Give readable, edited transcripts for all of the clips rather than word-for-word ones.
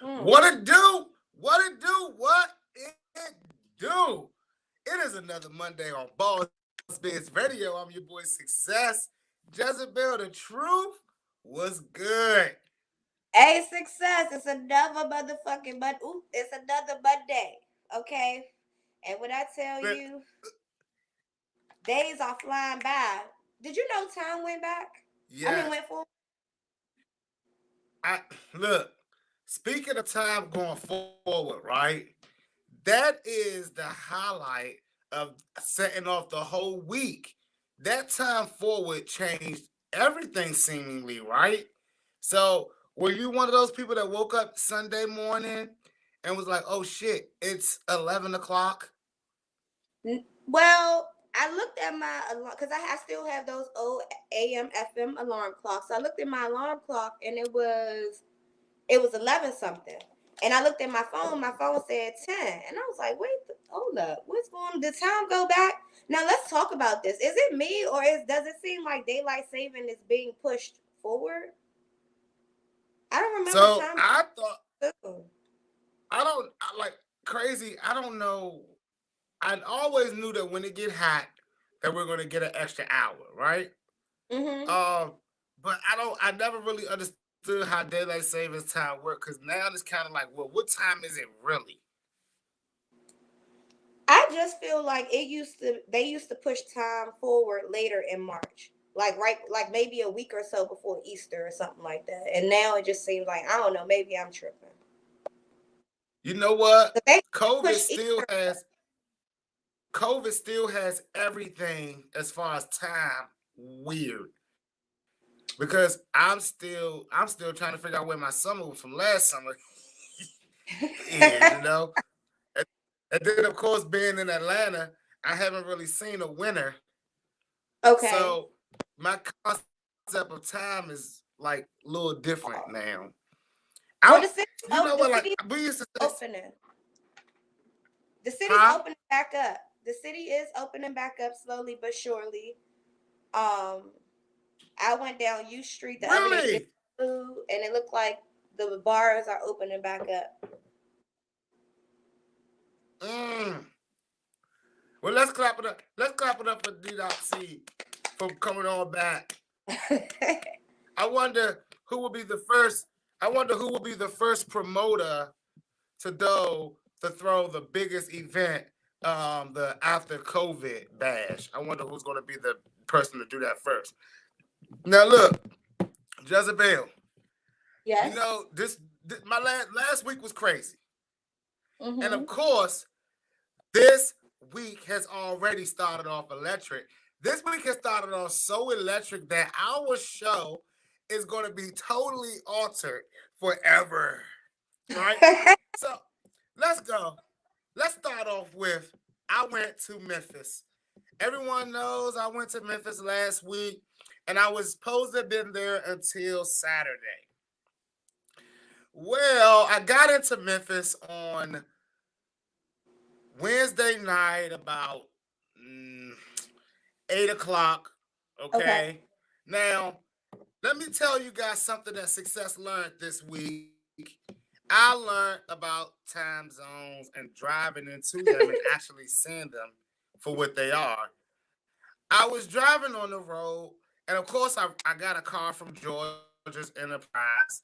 Mm. What it do? What it do? What it do? It is another Monday on Boss Biz Radio. I'm your boy Sixxcess. Jezebel, the truth was good. Hey, success. It's another motherfucking Ooh, it's another Monday. Okay. And when I tell But you, days are flying by. Did you know time went back? I mean, yes, went forward. I look. Speaking of time going forward, right? That is the highlight of setting off the whole week. That time forward changed everything seemingly, right? So, were you one of those people that woke up Sunday morning and was like, "Oh shit, it's 11 o'clock"? Well, I looked at my alarm because I still have those old AM FM alarm clocks. So I looked at my alarm clock and it was 11 something. And I looked at my phone. My phone said 10, and I was like, "Wait, hold up, what's going on? Did time go back?" Now let's talk about this. Is it me, or does it seem like daylight saving is being pushed forward? I don't remember So time. I thought Soon. I don't I, like crazy. I don't know. I always knew that when it get hot, that we're gonna get an extra hour, right? Mm-hmm. Um, but I don't. I never really understood how daylight savings time work because now it's kind of like, well, what time is it really? I just feel like they used to push time forward later in March. Like maybe a week or so before Easter or something like that. And now it just seems like I don't know, maybe I'm tripping. You know what? But they COVID push still Easter. has COVID still has everything as far as time weird because I'm still trying to figure out where my summer was from last summer is, you know. And, and then of course being in Atlanta, I haven't really seen a winter. Okay. So my concept of time is like a little different now. I don't, Well, the you know what? the Like city is we used to say, opening. The city's huh? opening back up. The city is opening back up slowly but surely. Um, I went down U Street the other day to get Really? food, and it looked like the bars are opening back up. Mm. Well, let's clap it up. Let's clap it up for D.C. for coming on back. I wonder who will be the first. I wonder who will be the first promoter to throw the biggest event, the after COVID bash. I wonder who's going to be the person to do that first. Now look, Jezebel. You Yes. know this my last week was crazy, and of Mm-hmm. course this week has already started off electric. This week has started off so electric that our show is going to be totally altered forever. Right? So let's go. Let's start off with I went to Memphis. Everyone knows I went to Memphis last week, and I was supposed to have been there until Saturday. Well, I got into Memphis on Wednesday night about 8 o'clock. Okay. Okay. Now, let me tell you guys something that Sixxcess learned this week. I learned about time zones and driving into them and actually seeing them for what they are. I was driving on the road, and of course, I got a car from Georgia's Enterprise,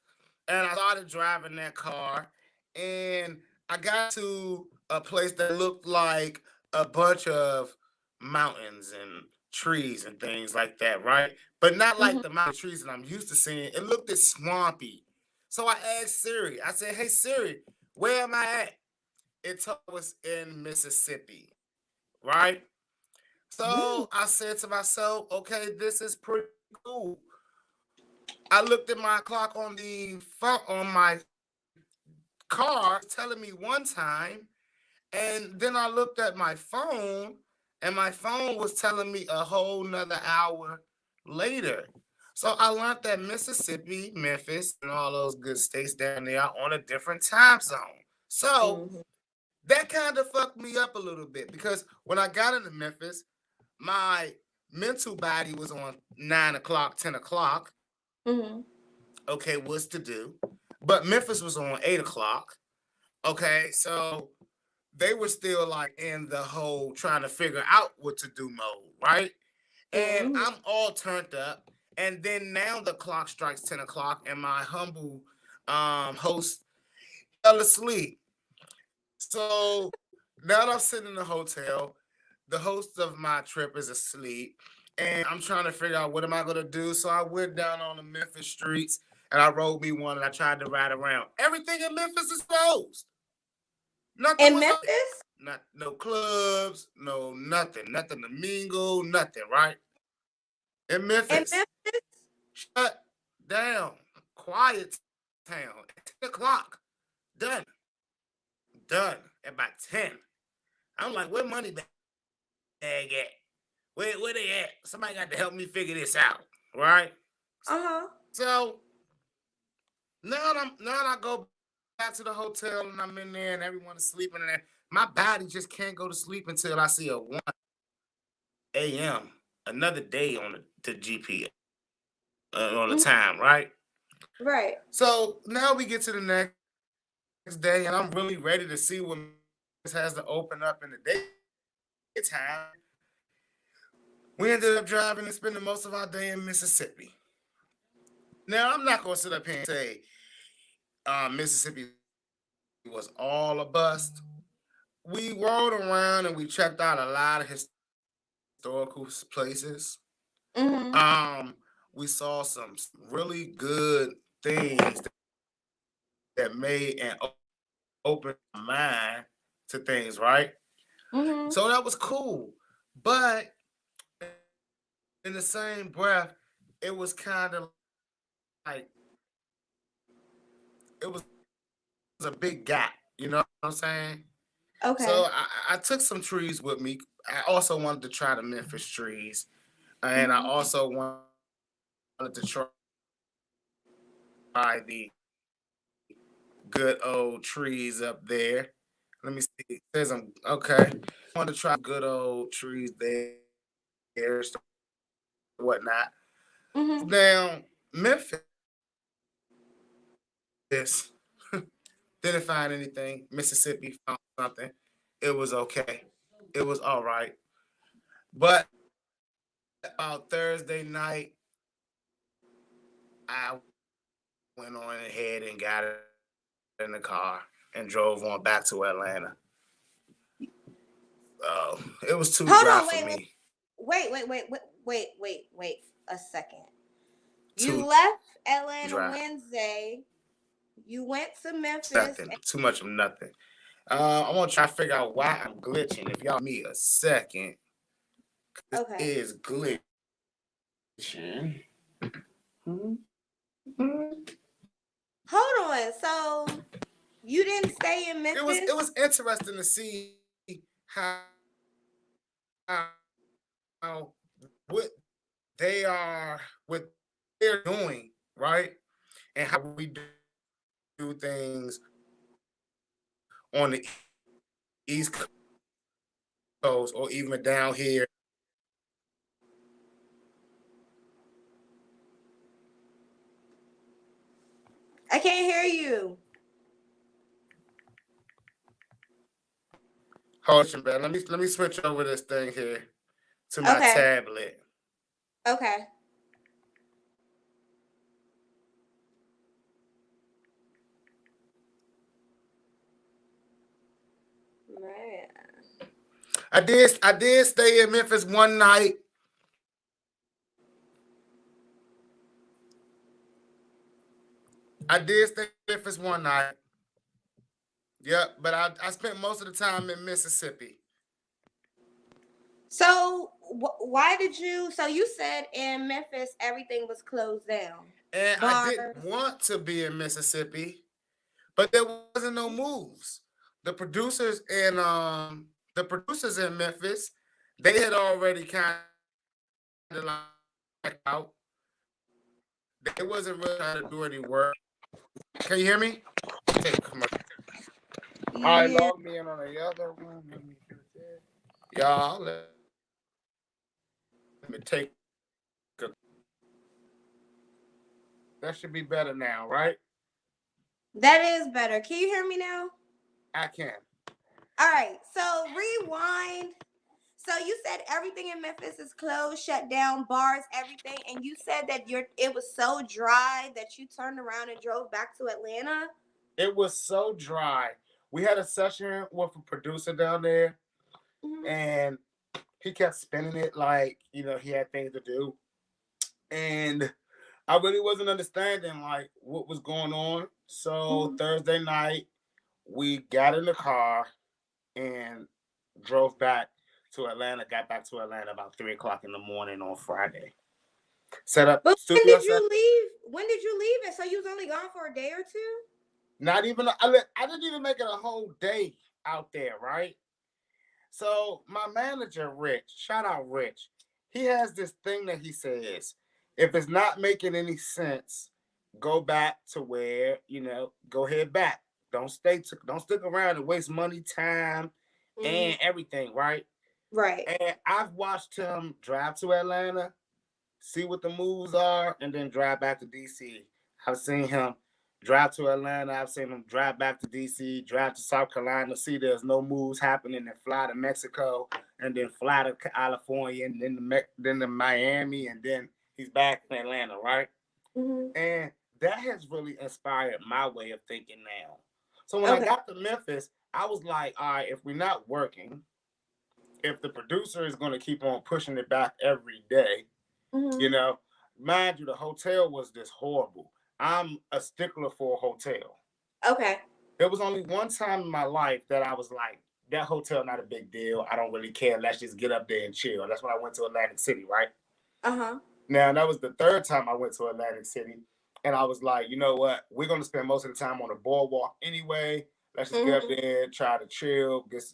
and I started driving that car, and I got to a place that looked like a bunch of mountains and trees and things like that, right? But not Mm-hmm. like the mountain trees that I'm used to seeing. It looked as swampy. So I asked Siri, I said, "Hey Siri, where am I at?" It told us in Mississippi, right? So I said to myself, okay, this is pretty cool. I looked at my clock on the phone on my car, telling me one time, and then I looked at my phone, and my phone was telling me a whole nother hour later. So I learned that Mississippi, Memphis, and all those good states down there are on a different time zone. So Mm-hmm. that kind of fucked me up a little bit because when I got into Memphis, my mental body was on 9 o'clock, 10 o'clock. Mm-hmm. Okay, what's to do? but Memphis was on 8 o'clock. Okay, so they were still like in the whole trying to figure out what to do mode, right? And Mm-hmm. I'm all turned up. And then now the clock strikes 10 o'clock, and my humble host fell asleep. So now that I'm sitting in the hotel, the host of my trip is asleep, and I'm trying to figure out what am I gonna do. So I went down on the Memphis streets and I rode me one and I tried to ride around. Everything in Memphis is closed. Nothing In was open. Memphis? Not no clubs, no nothing, nothing to mingle, nothing, right? In In Memphis, Memphis? shut down, quiet town. At 10 o'clock, done, done. At about 10, I'm like, where money bag at? Where they at? Somebody got to help me figure this out, right? Uh-huh. So now I go back to the hotel and I'm in there and everyone is sleeping and my body just can't go to sleep until I see a 1 a.m. another day on the GPS on the Mm-hmm. time, right? Right. So now we get to the next day and I'm really ready to see what has to open up in the daytime. We ended up driving and spending most of our day in Mississippi. Now I'm not gonna sit up here and say Mississippi was all a bust. We rode around and we checked out a lot of historical places. Mm-hmm. Um, we saw some really good things that made and opened my mind to things, right? Mm-hmm. So that was cool. But in the same breath, it was kind of like it was a big gap. You know what I'm saying? So Okay. I took some trees with me. I also wanted to try the Memphis trees, and I Mm-hmm. also wanted to try the good old trees up there. Let me see. It says I'm okay. I want to try good old trees there, whatnot. Mm-hmm. Now, Memphis didn't find anything. Mississippi found something. It was okay. It was all right. But about Thursday night, I went on ahead and got in the car and drove on back to Atlanta. It was too Hold dry on, for me. wait a second. You Too left Atlanta dry. Wednesday. You went to Memphis. Nothing. Too much of nothing. I'm gonna try to figure out why I'm glitching. If y'all give me a second, this Okay. is glitching. Hold on. So you didn't stay in It Memphis? was interesting to see how what they are what they're doing, right? And how we do things on the East Coast or even down here. I can't hear you. Hold on, man. Let me switch over this thing here to my Okay. tablet. Okay. Man. I did stay in Memphis one night. I did stay in Memphis one night. Yep, but I spent most of the time in Mississippi. So why did you? So you said in Memphis everything was closed down, And I didn't bars. want to be in Mississippi, but there wasn't no moves. The producers in Memphis, they had already kind of like out. They wasn't really trying to do any work. Can you hear me? Take a commercial. I Yeah. logged me in on the other one. Y'all, let me take a, that should be better now, right? That is better. Can you hear me now? I can. All right. So rewind. So you said everything in Memphis is closed, shut down, bars, everything, and you said that it was so dry that you turned around and drove back to Atlanta. It was so dry. We had a session with a producer down there, Mm-hmm. and he kept spinning it like, he had things to do. And I really wasn't understanding like what was going on. So Mm-hmm. Thursday night, we got in the car and drove back to Atlanta. Got back to Atlanta about 3 o'clock in the morning on Friday. Set up But when studio did set. you leave? When did you leave it? So you was only gone for a day or two? Not even I didn't even make it a whole day out there, right? So my manager, Rich, shout out Rich, he has this thing that he says, if it's not making any sense, go back to where, go head back. Don't stick around and waste money, time, Mm-hmm. and everything, right? Right. And I've watched him drive to Atlanta, see what the moves are, and then drive back to DC. I've seen him drive to Atlanta. I've seen him drive back to DC, drive to South Carolina, see there's no moves happening, and fly to Mexico, and then fly to California, and then to Miami, and then he's back in Atlanta, right? Mm-hmm. And that has really inspired my way of thinking now. So when I Okay. got to Memphis, I was like, all right, if we're not working, if the producer is going to keep on pushing it back every day, Mm-hmm. you know, mind you, the hotel was just horrible. I'm a stickler for a hotel. Okay. There was only one time in my life that I was like, that hotel not a big deal. I don't really care. Let's just get up there and chill. That's when I went to Atlantic City, right? Uh-huh. Now that was the third time I went to Atlantic City, and I was like, you know what? We're gonna spend most of the time on the boardwalk anyway. Let's just get up Mm-hmm. there, try to chill, get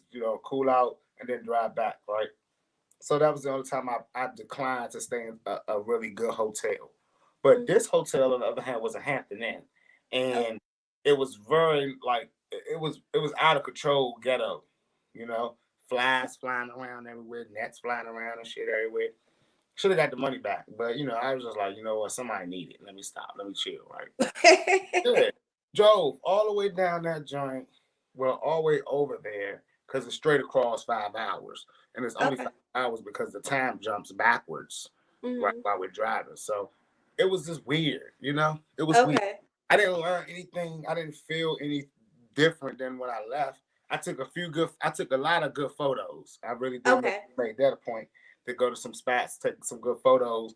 cool out, and then drive back, right? So that was the only time I declined to stay in a really good hotel. But Mm-hmm. this hotel, on the other hand, was a Hampton Inn, Okay. and it was very like it was out of control ghetto, you know, flies flying around everywhere, nets flying around and shit everywhere. Should have got the money back, but I was just like, you know what, somebody need it. Let me stop. Let me chill, right? Yeah. Drove all the way down that joint, well, all the way over there, because it's straight across 5 hours. And it's only Okay. 5 hours because the time jumps backwards right Mm-hmm. while we're driving. So it was just weird, It was weird. Okay. I didn't learn anything. I didn't feel any different than when I left. I took a lot of good photos. I really did Okay. make that a point to go to some spots, take some good photos.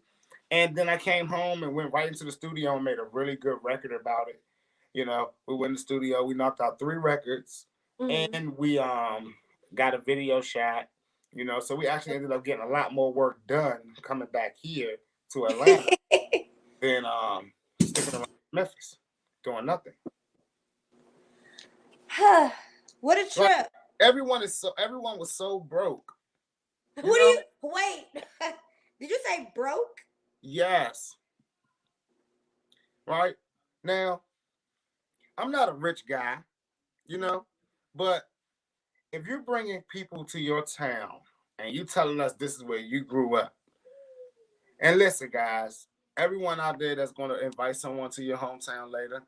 And then I came home and went right into the studio and made a really good record about it. We went in the studio, we knocked out 3 records, Mm-hmm. and we got a video shot. So we actually ended up getting a lot more work done coming back here to Atlanta than sticking around Memphis doing nothing. What a Like trip. everyone was so broke. What do You know? you wait? Did you say broke? Yes. Right? Now, I'm not a rich guy, you know, but if you're bringing people to your town and you telling us this is where you grew up, and listen, guys, everyone out there that's going to invite someone to your hometown later,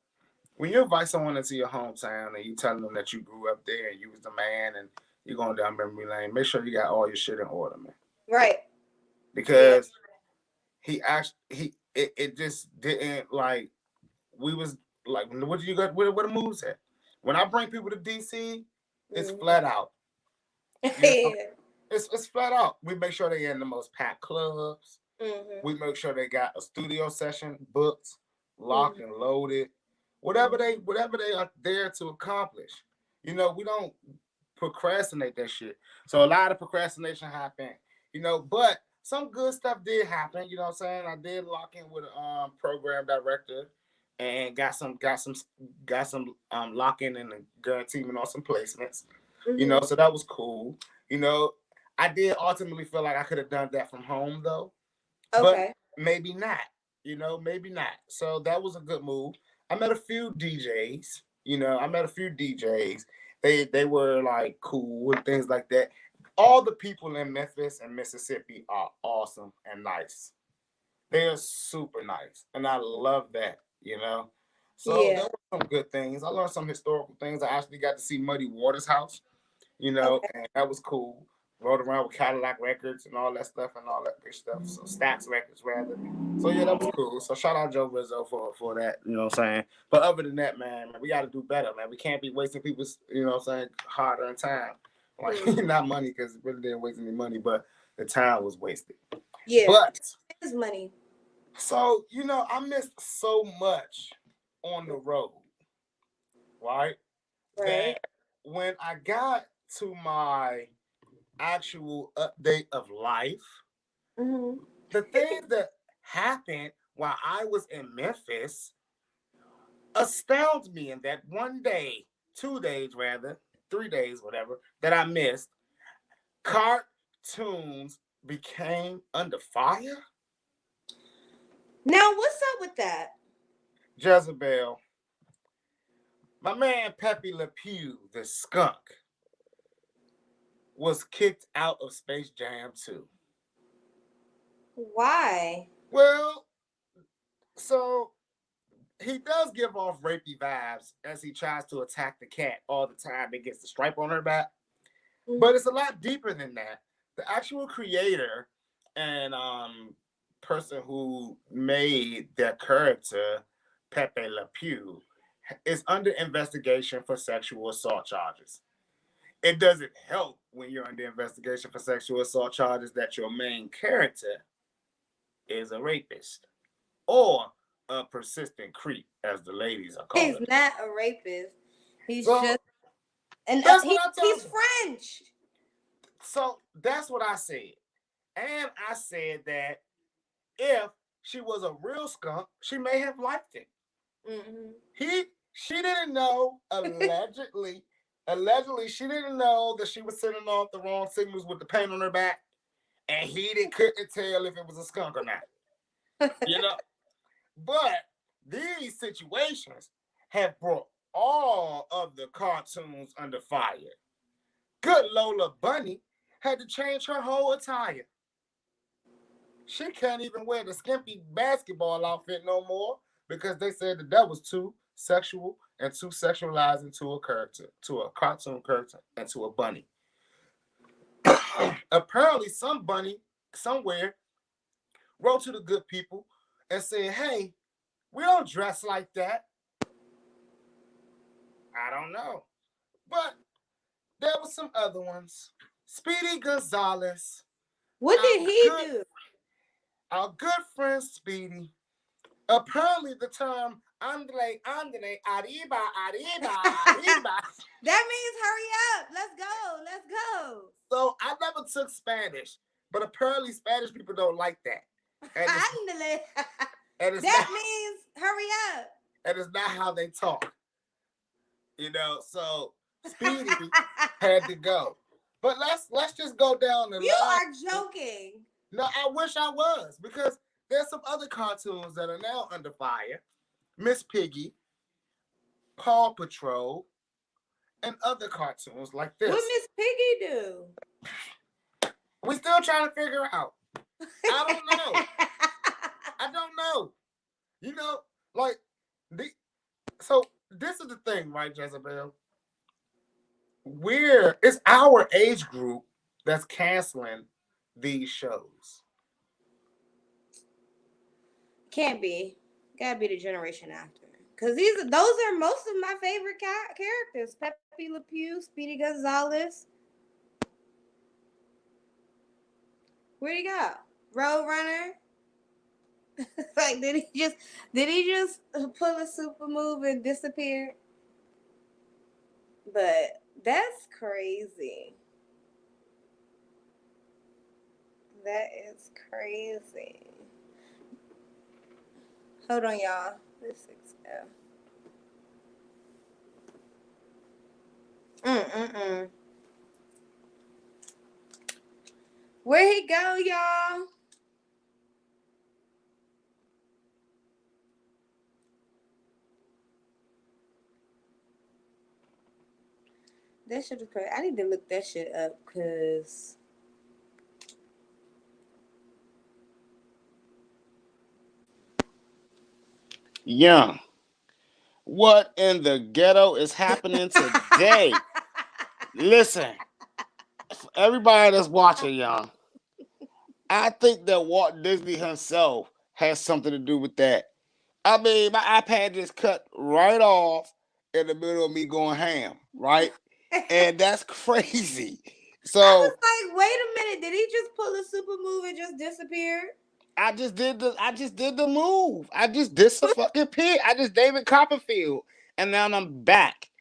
when you invite someone into your hometown and you telling them that you grew up there and you was the man and you're going down memory lane, make sure you got all your shit in order, man. Right. Yeah. Because it just didn't like we was like what do you got where the moves at? When I bring people to DC, it's Mm-hmm. flat out. You know, Yeah. it's flat out. We make sure they in the most packed clubs. Mm-hmm. We make sure they got a studio session booked, locked Mm-hmm. and loaded. Mm-hmm. Whatever they are there to accomplish. We don't procrastinate that shit. So a lot of procrastination happened. But some good stuff did happen. You know what I'm saying? I did lock in with a program director and got some lock in and guaranteement on some placements. Mm-hmm. So that was cool. You know, I did ultimately feel like I could have done that from home though, but Okay. maybe not. Maybe not. So that was a good move. I met a few DJs. I met a few DJs. They were like cool and things like that. All the people in Memphis and Mississippi are awesome and nice. They're super nice, and I love that. So Yeah. there were some good things. I learned some historical things. I actually got to see Muddy Waters' house, you know, Okay. and that was cool. Rode around with Cadillac records and all that stuff and all that good stuff. So Stax records rather. So yeah, that was cool. So shout out Joe Rizzo for that. You know what I'm saying? But other than that, man, we got to do better, man. We can't be wasting people's, you know what I'm saying, hard earned time. Like not money because it really didn't waste any money, but the time was wasted. Yeah. But His money. so you know, I missed so much on the road, right? Right. That when I got to my actual update of life, Mm-hmm. the things that happened while I was in Memphis astounds me in that one day, 2 days rather, 3 days, whatever, that I missed, cartoons became under fire. Now, what's up with that? Jezebel, my man Pepe Le Pew, the skunk, was kicked out of Space Jam 2. Why? Well, so he does give off rapey vibes as he tries to attack the cat all the time and gets the stripe on her back. But it's a lot deeper than that. The actual creator and person who made that character, Pepe Le Pew, is under investigation for sexual assault charges. It doesn't help when you're under investigation for sexual assault charges that your main character is a rapist or a persistent creep, as the ladies are He's calling it. not a rapist. He's So just and that's what I he's told you. French. So that's what I said. And I said that if she was a real skunk, she may have liked it. Mm-hmm. She didn't know, allegedly, she didn't know that she was sending off the wrong signals with the paint on her back, and couldn't tell if it was a skunk or not. You know? But these situations have brought all of the cartoons under fire. Good Lola Bunny had to change her whole attire. She can't even wear the skimpy basketball outfit no more because they said that was too sexual and too sexualizing to a character, to a cartoon character, and to a bunny. Apparently, some bunny somewhere wrote to the good people and said, "Hey, we don't dress like that." I don't know, but there were some other ones. Speedy Gonzalez, What our did he good do? our good friend Speedy. Apparently, the term Andre, arriba, arriba, arriba. That means hurry up. Let's go. Let's go. So I never took Spanish, but apparently Spanish people don't like that. And it's, Ándale. and it's That not means hurry up. and it's not how they talk. You know, so Speedy had to go. But let's just go down the You line. are joking. No, I wish I was, because there's some other cartoons that are now under fire. Miss Piggy, Paw Patrol, and other cartoons like What this. Miss Piggy do? We still trying to figure out. I don't know. I don't know. You know, like the so this is the thing, right, Jezebel? It's our age group that's canceling these shows. Can't be. Gotta be the generation after. Cause those are most of my favorite characters. Pepe Le Pew, Speedy Gonzalez. Where'd he go? Roadrunner. Like did he just pull a super move and disappear? But that's crazy. That is crazy. Hold on, y'all. This is mm. Where he go, y'all? That shit is crazy. I need to look that shit up because Young. What in the ghetto is happening today? Listen, everybody that's watching, y'all, I think that Walt Disney himself has something to do with that. I mean, my iPad just cut right off in the middle of me going ham, right? And that's crazy. I was So like, wait a minute, did he just pull a super move and just disappear? I just did the move. I just did some fucking pig. I just David Copperfield. And now I'm back.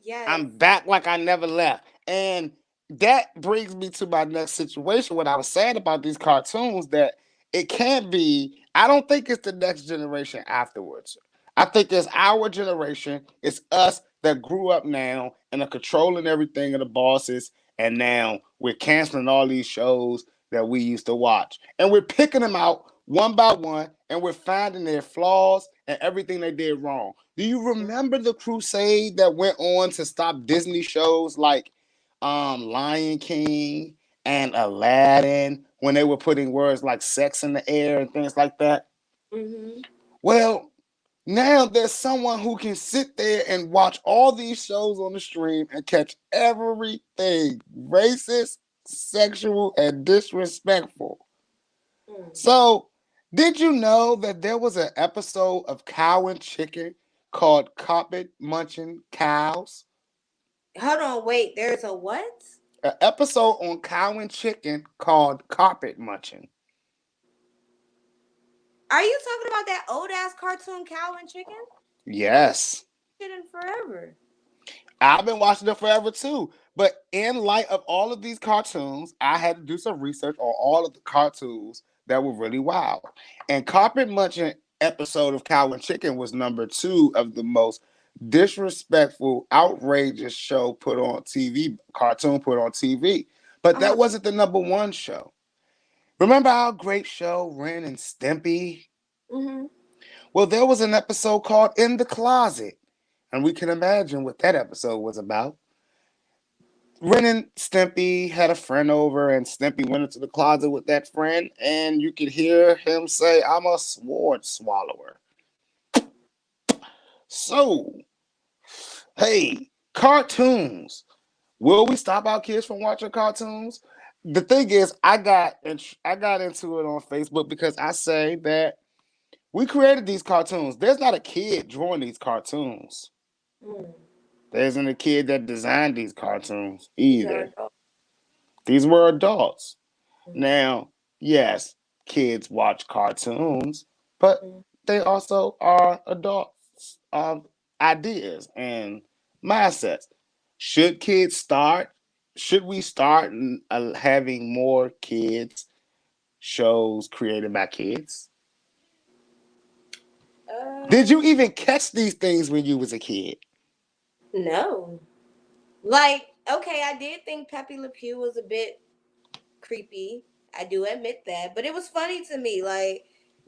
Yes. I'm back like I never left. And that brings me to my next situation. What I was saying about these cartoons, that it can't be, I don't think it's the next generation afterwards. I think it's our generation. It's us that grew up now and are controlling everything of the bosses. And now we're canceling all these shows that we used to watch. And we're picking them out one by one and we're finding their flaws and everything they did wrong. Do you remember the crusade that went on to stop Disney shows like Lion King and Aladdin when they were putting words like sex in the air and things like that? Mm-hmm. Well, now there's someone who can sit there and watch all these shows on the stream and catch everything racist, sexual, and disrespectful. Mm. So, did you know that there was an episode of Cow and Chicken called Carpet Munching Cows? Hold on, wait. There's a what? An episode on Cow and Chicken called Carpet Munching. Are you talking about that old ass cartoon Cow and Chicken? Yes. Shit in forever. I've been watching it forever too. But in light of all of these cartoons, I had to do some research on all of the cartoons that were really wild. And Carpet Munching episode of Cow and Chicken was number 2 of the most disrespectful, outrageous show put on TV, cartoon put on TV. But that wasn't the number 1 show. Remember our great show, Ren and Stimpy? Mm-hmm. Well, there was an episode called In the Closet. And we can imagine what that episode was about. Ren and Stimpy had a friend over, and Stimpy went into the closet with that friend, and you could hear him say, "I'm a sword swallower." So, hey, cartoons. Will we stop our kids from watching cartoons? The thing is, I got into it on Facebook because I say that we created these cartoons. There's not a kid drawing these cartoons. Mm. There isn't a kid that designed these cartoons These are either. adults. These were adults. Mm. Now, yes, kids watch cartoons, but Mm. they also are adults of ideas and mindsets. Should kids start? Should we start having more kids shows created by kids? Did you Uh, even catch these things when you was a kid? no. Like, okay, I did think Pepe Le Pew was a bit creepy. I do admit that, but it was funny to me. Like,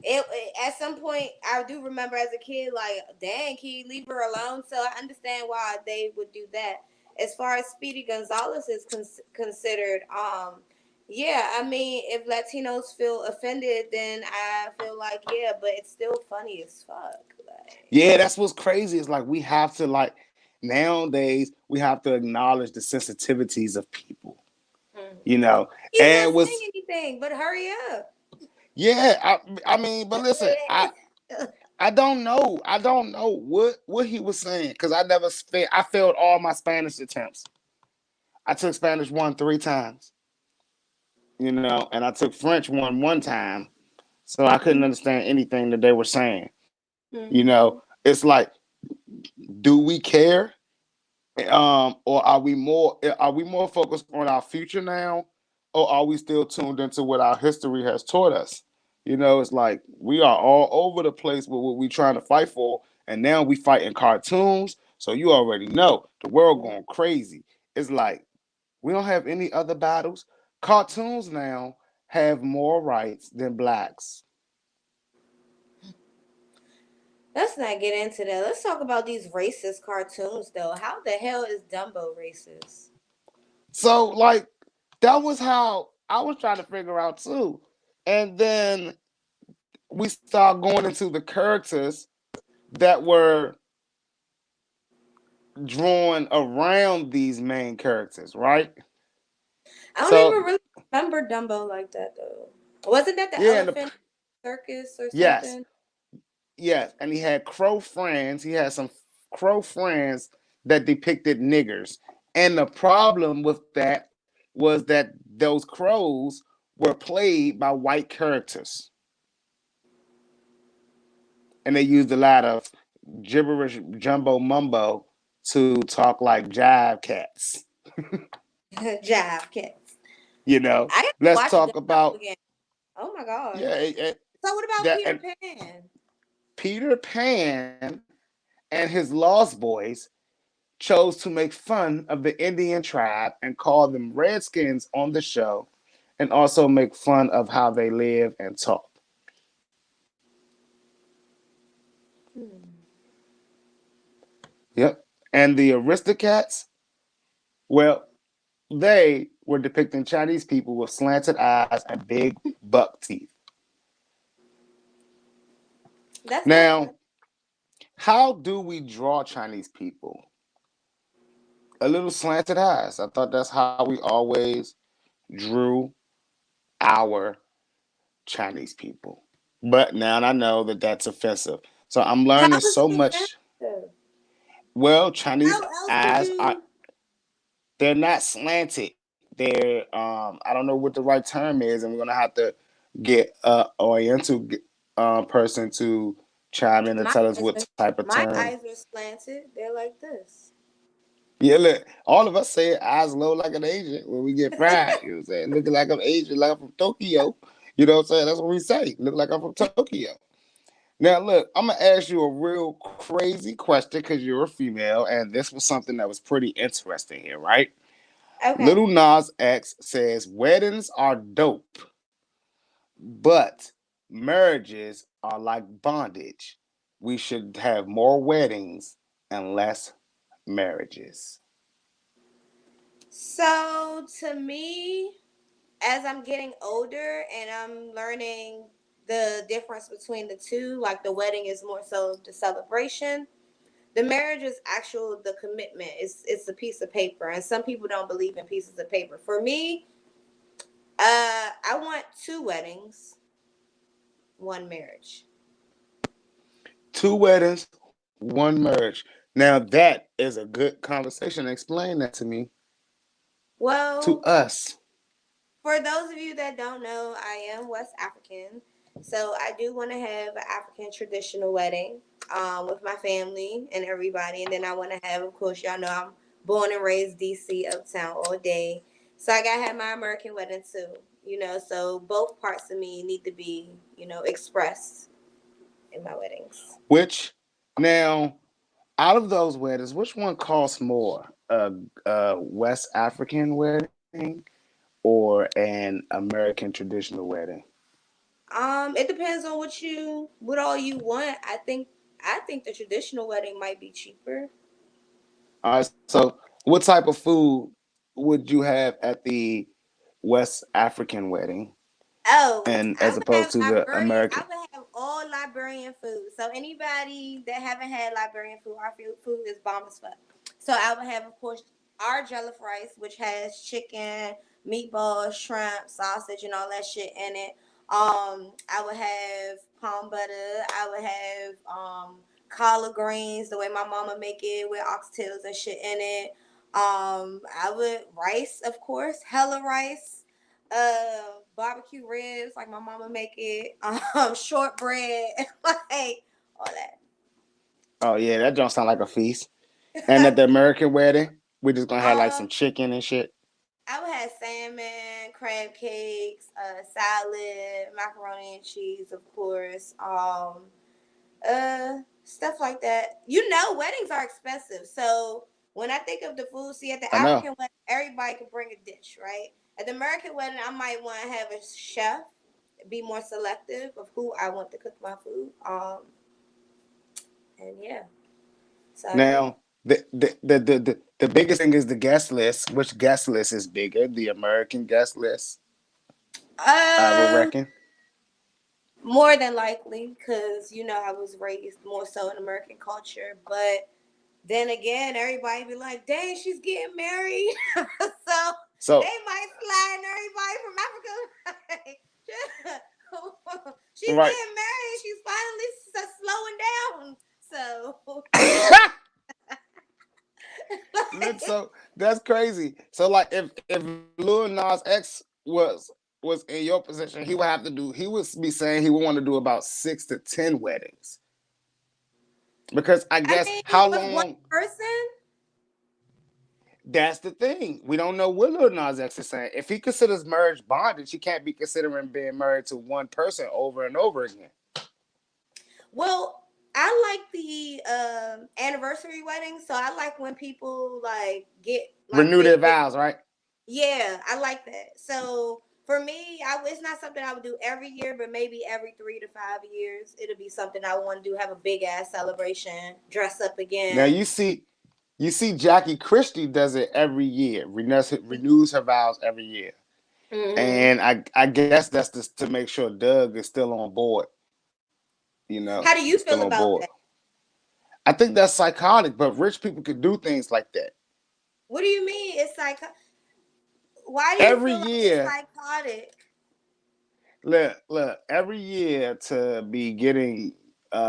at some point, I do remember as a kid, like, dang, can you leave her alone? So I understand why they would do that. As far as Speedy Gonzalez is considered, yeah, I mean, if Latinos feel offended, then I feel like yeah, but it's still funny as fuck. Like, Yeah, that's what's crazy. It's like we have to like nowadays we have to acknowledge the sensitivities of people, mm. you know. He's And not it saying was anything, but hurry up. yeah, I mean, but listen, I don't know. I don't know what he was saying because I never I failed all my Spanish attempts. I took Spanish 1 3 times, you know, and I took French 1 time, so I couldn't understand anything that they were saying. You know, Mm-hmm. it's like, do we care? Or are we more focused on our future now, or are we still tuned into what our history has taught us? You know, it's like we are all over the place with what we trying to fight for, and now we fighting cartoons. So you already know the world going crazy. It's like we don't have any other battles. Cartoons now have more rights than blacks. Let's not get into that. Let's talk about these racist cartoons, though. How the hell is Dumbo racist? So like that was how I was trying to figure out too. And then we start going into the characters that were drawn around these main characters, right? I don't even So really remember Dumbo like that though. Wasn't that the yeah, elephant circus or yes, something? yes, and he had crow friends. He had some crow friends that depicted niggers, and the problem with that was that those crows were played by white characters, and they used a lot of gibberish jumbo mumbo to talk like jive cats. Jive Cats. You know, I gotta let's watch talk Dumbo about again. Oh my yeah gosh. So what about that Peter and Pan? Peter Pan and his Lost Boys chose to make fun of the Indian tribe and call them Redskins on the show, and also make fun of how they live and talk. Hmm. Yep. And the Aristocats, well, they were depicting Chinese people with slanted eyes and big buck teeth. That's Now, accurate. how do we draw Chinese people? A little slanted eyes. I thought that's how we always drew our Chinese people. But now I know that that's offensive. So I'm How learning is so it much. offensive? Well, Chinese How else did eyes are you? they're not slanted. They're I don't know what the right term is, and we're gonna have to get a Oriental person to chime in and My tell us eyes what are type of my term. eyes are slanted. They're like this. Yeah, look, all of us say eyes low like an Asian when we get fried. You know what I'm saying? Looking like I'm Asian, like I'm from Tokyo. You know what I'm saying? That's what we say. Look like I'm from Tokyo. Now, look, I'm gonna ask you a real crazy question because you're a female, and this was something that was pretty interesting here, right? Okay. Little Nas X says weddings are dope, but marriages are like bondage. We should have more weddings and less marriages. So to me, as I'm getting older and I'm learning the difference between the two, like the wedding is more so the celebration. The marriage is actual the commitment. It's a piece of paper. And some people don't believe in pieces of paper. For me, I want two weddings, one marriage. Two weddings, one marriage. Now that is a good conversation. Explain that to me, to Well, us. for those of you that don't know, I am West African. So I do want to have an African traditional wedding with my family and everybody. And then I want to have, of course, y'all know I'm born and raised DC, uptown all day. So I got to have my American wedding too, So both parts of me need to be, expressed in my weddings. Which now out of those weddings, which one costs more? A West African wedding or an American traditional wedding? It depends on what all you want. I think the traditional wedding might be cheaper. All right, so what type of food would you have at the West African wedding, Oh, and I as would have opposed to the Liberian. I American? would have all Liberian food. So anybody that haven't had Liberian food, our food is bomb as fuck. So I would have, of course, our jollof rice, which has chicken, meatballs, shrimp, sausage, and all that shit in it. I would have palm butter. I would have collard greens, the way my mama make it with oxtails and shit in it. I would rice, of course, hella rice, barbecue ribs like my mama make it, shortbread, like all Oh yeah, that don't sound like a feast. And at that. the American wedding, we're just gonna have like um, some chicken and shit. I would have salmon, crab cakes, salad, macaroni and cheese, of course. Stuff like that. Weddings are expensive, so when I think of the food, see at the I know. African wedding, everybody can bring a dish, right? At the American wedding, I might want to have a chef, be more selective of who I want to cook my food. And yeah, so Now, the biggest thing is the guest list. Which guest list is bigger? The American guest list, I would uh, reckon. more than likely, because I was raised more so in American culture, but then again, everybody be like, "Dang, she's getting married," so So they might slide everybody from Africa. She's right. getting married. She's finally slowing down. So, Look, so that's crazy. So like if Lil Nas X was in your position, he would be saying he would want to do about 6 to 10 weddings. Because I I guess mean, how with one long person, that's the thing. We don't know what Lil Nas X is saying. If he considers marriage bondage, he can't be considering being married to one person over and over again. well, I like the anniversary weddings. So I like when people like get like Renew their 50. vows, right? Yeah, I like that. So for me, it's not something I would do every year, but maybe every 3 to 5 years, it'll be something I want to do. Have a big ass celebration, dress up Now again. you see Jackie Christie does it every year, renews her vows every year. Mm-hmm. And I guess that's just to make sure Doug is still on board. How do Is you still feel on about board. that? I think that's psychotic, but rich people could do things like that. What do you mean? It's like, why do you Every feel like it's year, psychotic? look, every year to be getting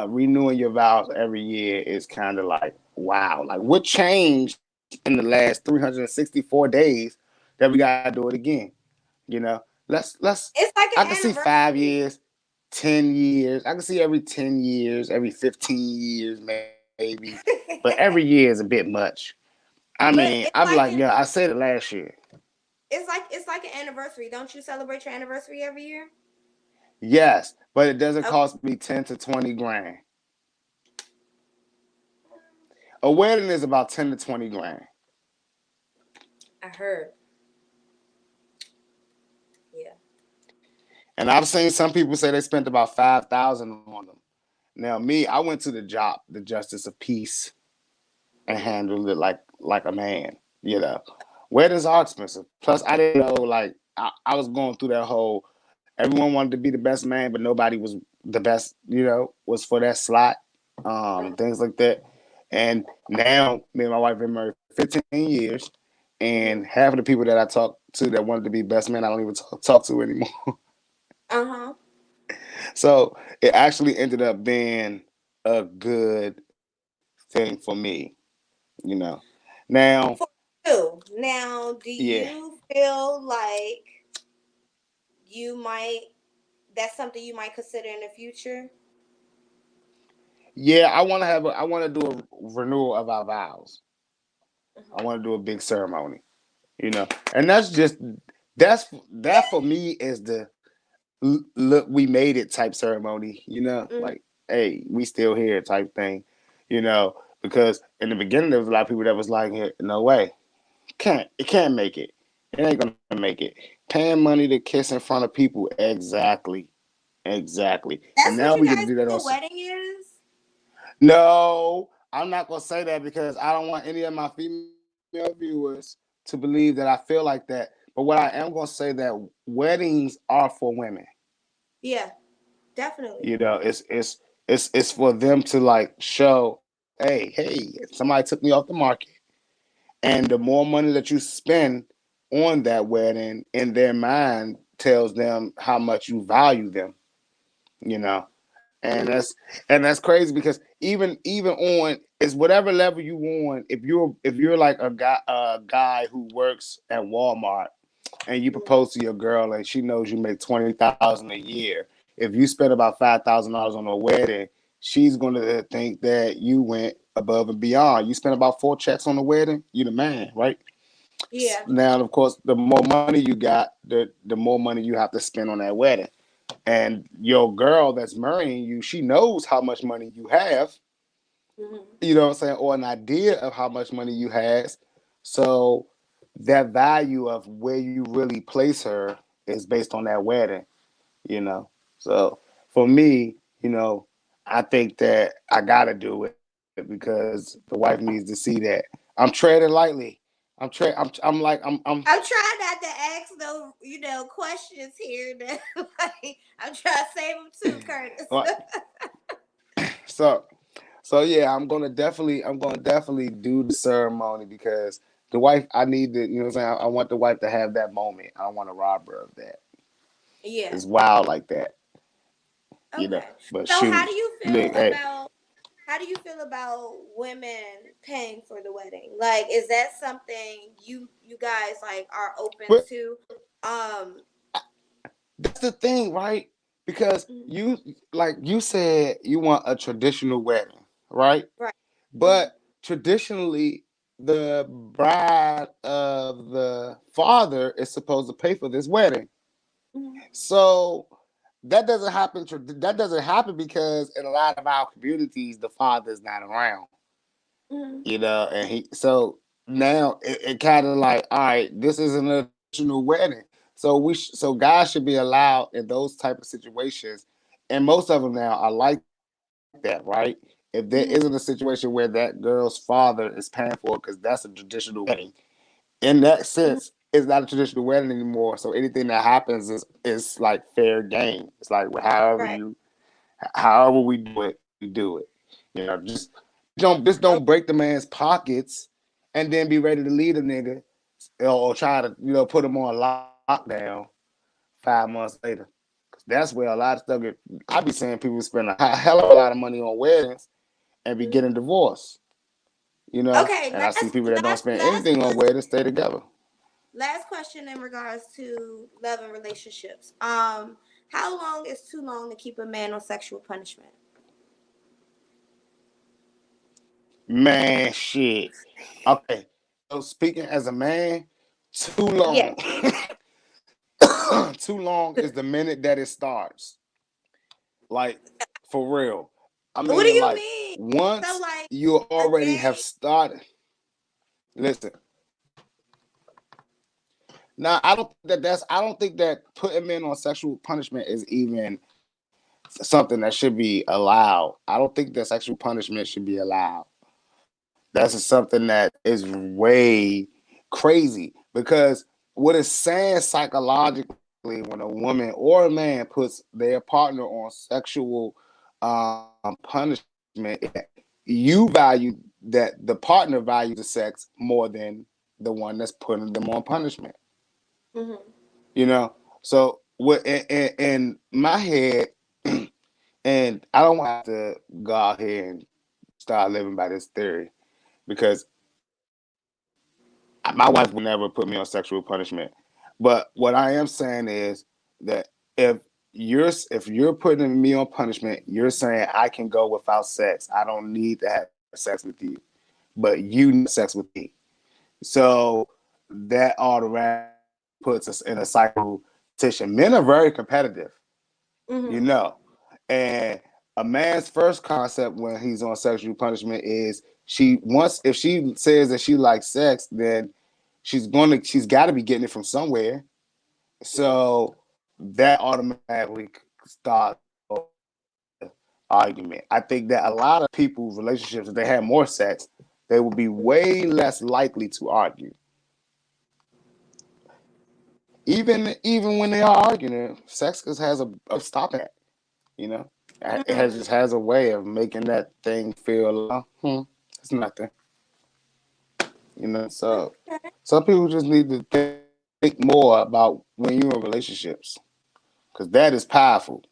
renewing your vows every year is kind of like wow. Like what changed in the last 364 days that we gotta do it again? You know, let's It's like I can an see 5 anniversary. years, 10 years. I can see every 10 years, every 15 years, maybe. But every year is a bit much. I mean, But I'm it's like, like yeah, I said it last year. it's like an anniversary. Don't you celebrate your anniversary every year? Yes, but it doesn't Oh, cost me 10 to 20 grand. A wedding is about 10 to 20 grand. I heard. Yeah. And I've seen some people say they spent about 5,000 on them. Now, me, I went to the justice of peace, and Mm-hmm. handled it like a man. Weddings are expensive. Plus, I didn't know like I was going through that whole. Everyone wanted to be the best man, but nobody was the best. Was for that slot, things like that. And now, me and my wife been married 15 years, and Mm-hmm. half of the people that I talk to that wanted to be best man, I don't even talk to anymore. Uh-huh. So it actually ended up being a good thing for me. You know. Now, For you. Now, do yeah, you feel like you might that's something you might consider in the future? yeah, I want to do a renewal of our vows. I Mm-hmm. want to do a big ceremony. And that for me is the look we made it type ceremony. Mm-hmm. Like hey, we still here type thing. Because in the beginning there was a lot of people that was like, "Hey, no way, it can't make it. It ain't gonna make it. Paying money to kiss in front of people, exactly. And That's now what we you get to guys do that on. think a wedding is? No, I'm not gonna say that because I don't want any of my female viewers to believe that I feel like that. But what I am gonna say that weddings are for women. Yeah, definitely. It's for them to like show, hey, somebody took me off the market, and the more money that you spend on that wedding in their mind tells them how much you value them. You know, and Mm-hmm. that's crazy because even on it's whatever level you on. If you're like a guy who works at Walmart and you propose to your girl and she knows you make 20,000 a year, if you spend about $5,000 on a wedding, she's gonna think that you went above and beyond. You spent about 4 checks on the wedding, you the man, right? Yeah. Now, of course, the more money you got, the more money you have to spend on that wedding. And your girl that's marrying you, she knows how much money you have, Mm-hmm. you know what I'm saying, or an idea of how much money you has. So that value of where you really place her is based on that wedding, you know. So for me, I think that I gotta do it because the wife needs to see that. I'm treading lightly. I'm I'm trying not to ask no, questions here. I'm trying to save them too, Curtis. like so So yeah, I'm gonna definitely do the ceremony because the wife, I need to, you know what I'm saying? I want the wife to have that moment. I don't want to rob her of that. Yeah. It's wild like that, you know. Okay. But So shoot, look, hey, how do you feel about women paying for the wedding? Like, is that something you guys like are open but to? Um. that's the thing, right? Because Mhm. you, like you said, you want a traditional wedding, right? Right. Hmm. But traditionally, the bride of the father is supposed to pay for this wedding. Hmm. So that doesn't happen. That doesn't happen because in a lot of our communities, the father is not around. Hmm. You know, and he so now it kind of like, all right, this isn't a traditional wedding. So so guys should be allowed in those type of situations, and most of them now are like that, right? If there isn't a Hmm. situation where that girl's father is paying for it, because that's a traditional wedding, in that sense, Hmm. it's not a traditional wedding anymore. So anything that happens is like fair game. It's like Right. however we do it, we do it. You know, just don't break the man's pockets, and then be ready to lead a nigga, or try to put him on lockdown 5 months later. 'Cause that's where a lot of stuff get. I be seeing people spend a hell of a lot of money on weddings and be Mhm. getting divorced. You know, Okay. and I see people that don't spend Last anything on question. weddings stay together. Last question in regards to love and relationships. How long is too long to keep a man on sexual punishment? Man, shit. Okay. So speaking as a man, too Yeah. long. Too long is the minute that it starts. Like, for real. I What do mean, you like, mean? So once like you a already have day? started. Listen. Now, I don't think that putting men on sexual punishment is even something that should be allowed. I don't think that sexual punishment should be allowed. That's just something that is way crazy, because what it's saying psychologically, when a woman or a man puts their partner on sexual punishment, is that you value, that the partner values the sex more than the one that's putting them on punishment. Hmm. You know, so what in my head, and I don't want to have to go out here and start living by this theory, because my wife would never put me on sexual punishment. But what I am saying is that if you're putting me on punishment, you're saying I can go without sex. I don't need to have sex with you, but you need to have sex with me. So that automatically puts us in a cycle competition. Men are very competitive, you Hmm. know. And a man's first concept when he's on sexual punishment is, if she says that she likes sex, then she's got to be getting it from somewhere. Yeah. So that automatically starts the argument. I think that a lot of people's relationships, if they had more sex, they would be way less likely to argue. Even when they are arguing, sex just has a way of stopping that. You know, it has Mm. just has a way of making that thing feel like, it's nothing. You know, so Okay. some people just need to think more about when you're in relationships, because that is powerful.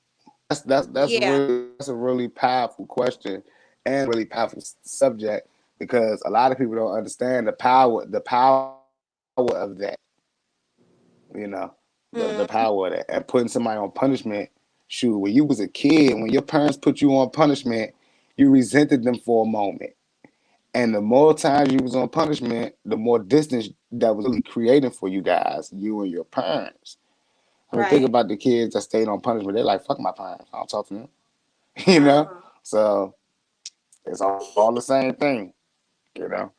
Yeah. That's a really powerful question, and a really powerful subject, because a lot of people don't understand the power of that. You know, the power of that, and putting somebody on punishment. Shoot, when you was a kid, when your parents put you on punishment, you resented them for a moment. And the more times you was on punishment, the more distance that was really creating for you guys, you and your parents. I mean, think Right. about the kids that stayed on punishment. They're like, fuck my parents. I don't talk to them. You know? Uh-huh. So it's all the same thing. You know?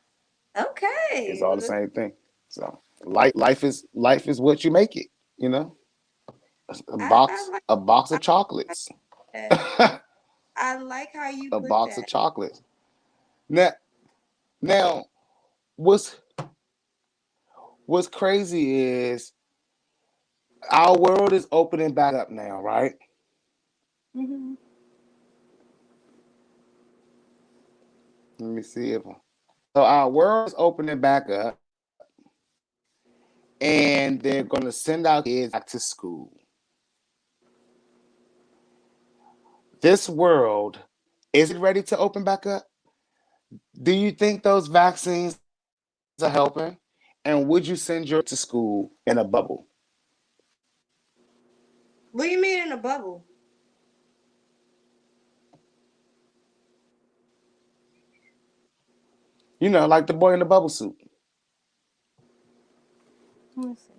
It's Okay. all the Well, same thing. So life is what you make it, you know? A I box like a box of how chocolates. that. A I like how you put box of that. chocolates. Now what's what's crazy is our world is opening back up now, right? Hmm. Let me see if so our world is opening back up, and they're going to send our kids back to school. This world, is it ready to open back up? Do you think those vaccines are helping? And would you send your kid to school in a bubble? What do you mean in a bubble? You know, like the boy in the bubble suit. Let me see.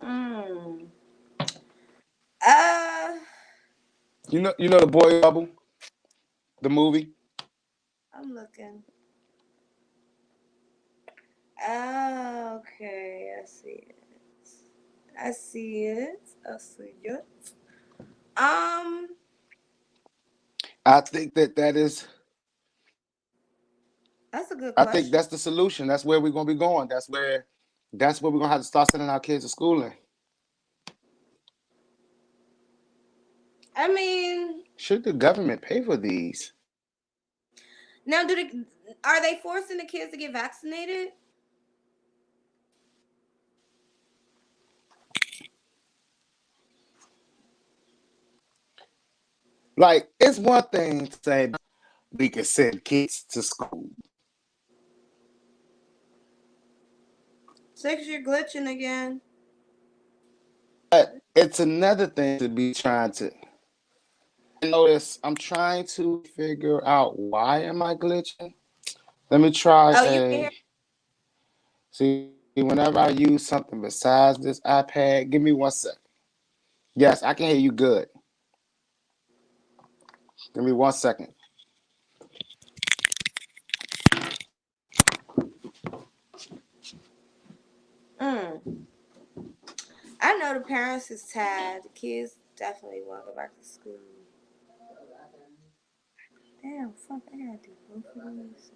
Mm. Uh, You know the boy bubble, the movie. I'm looking. Oh, okay, I see it. I see it. I see it. Um, I think that is. that's a good I think question. that's the solution. That's where we're gonna be going. That's where we're gonna have to start sending our kids to school in. I mean, Should the government pay for these? now are they forcing the kids to get vaccinated? Like, it's one thing to say we can send kids to school. Six, you're glitching again. But it's another thing to be trying to notice. I'm trying to figure out why am I glitching. Let me try Oh, you can hear. see whenever I use something besides this iPad. Give me 1 second. Yes, I can hear you good. Give me 1 second. Mm. I know the parents is tired. The kids definitely want to go back to school. Damn, fuck, I gotta do both of these.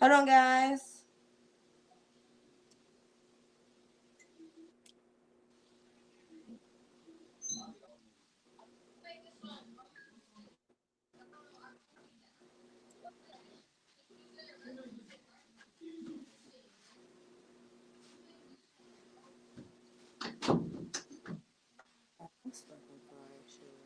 Hold on, guys. That's fucking fire shit.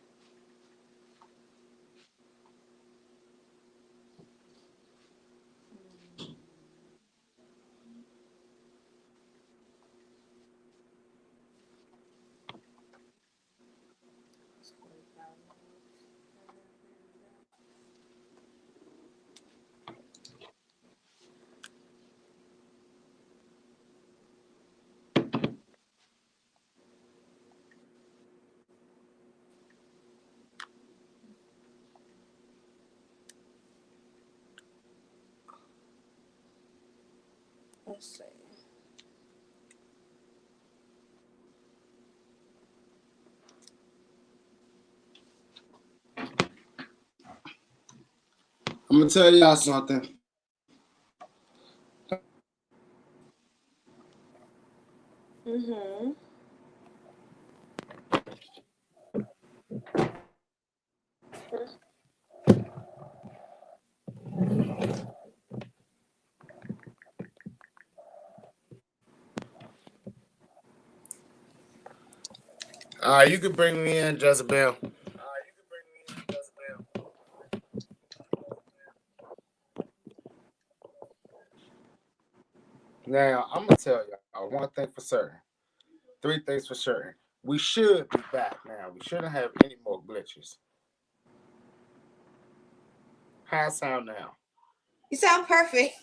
Let's see. I'm gonna tell y'all something. Mm-hmm. You can bring me in, Jezebel. Now, I'm gonna tell y'all one thing for certain. Three things for certain. We should be back now. We shouldn't have any more glitches. How I sound now? You sound perfect.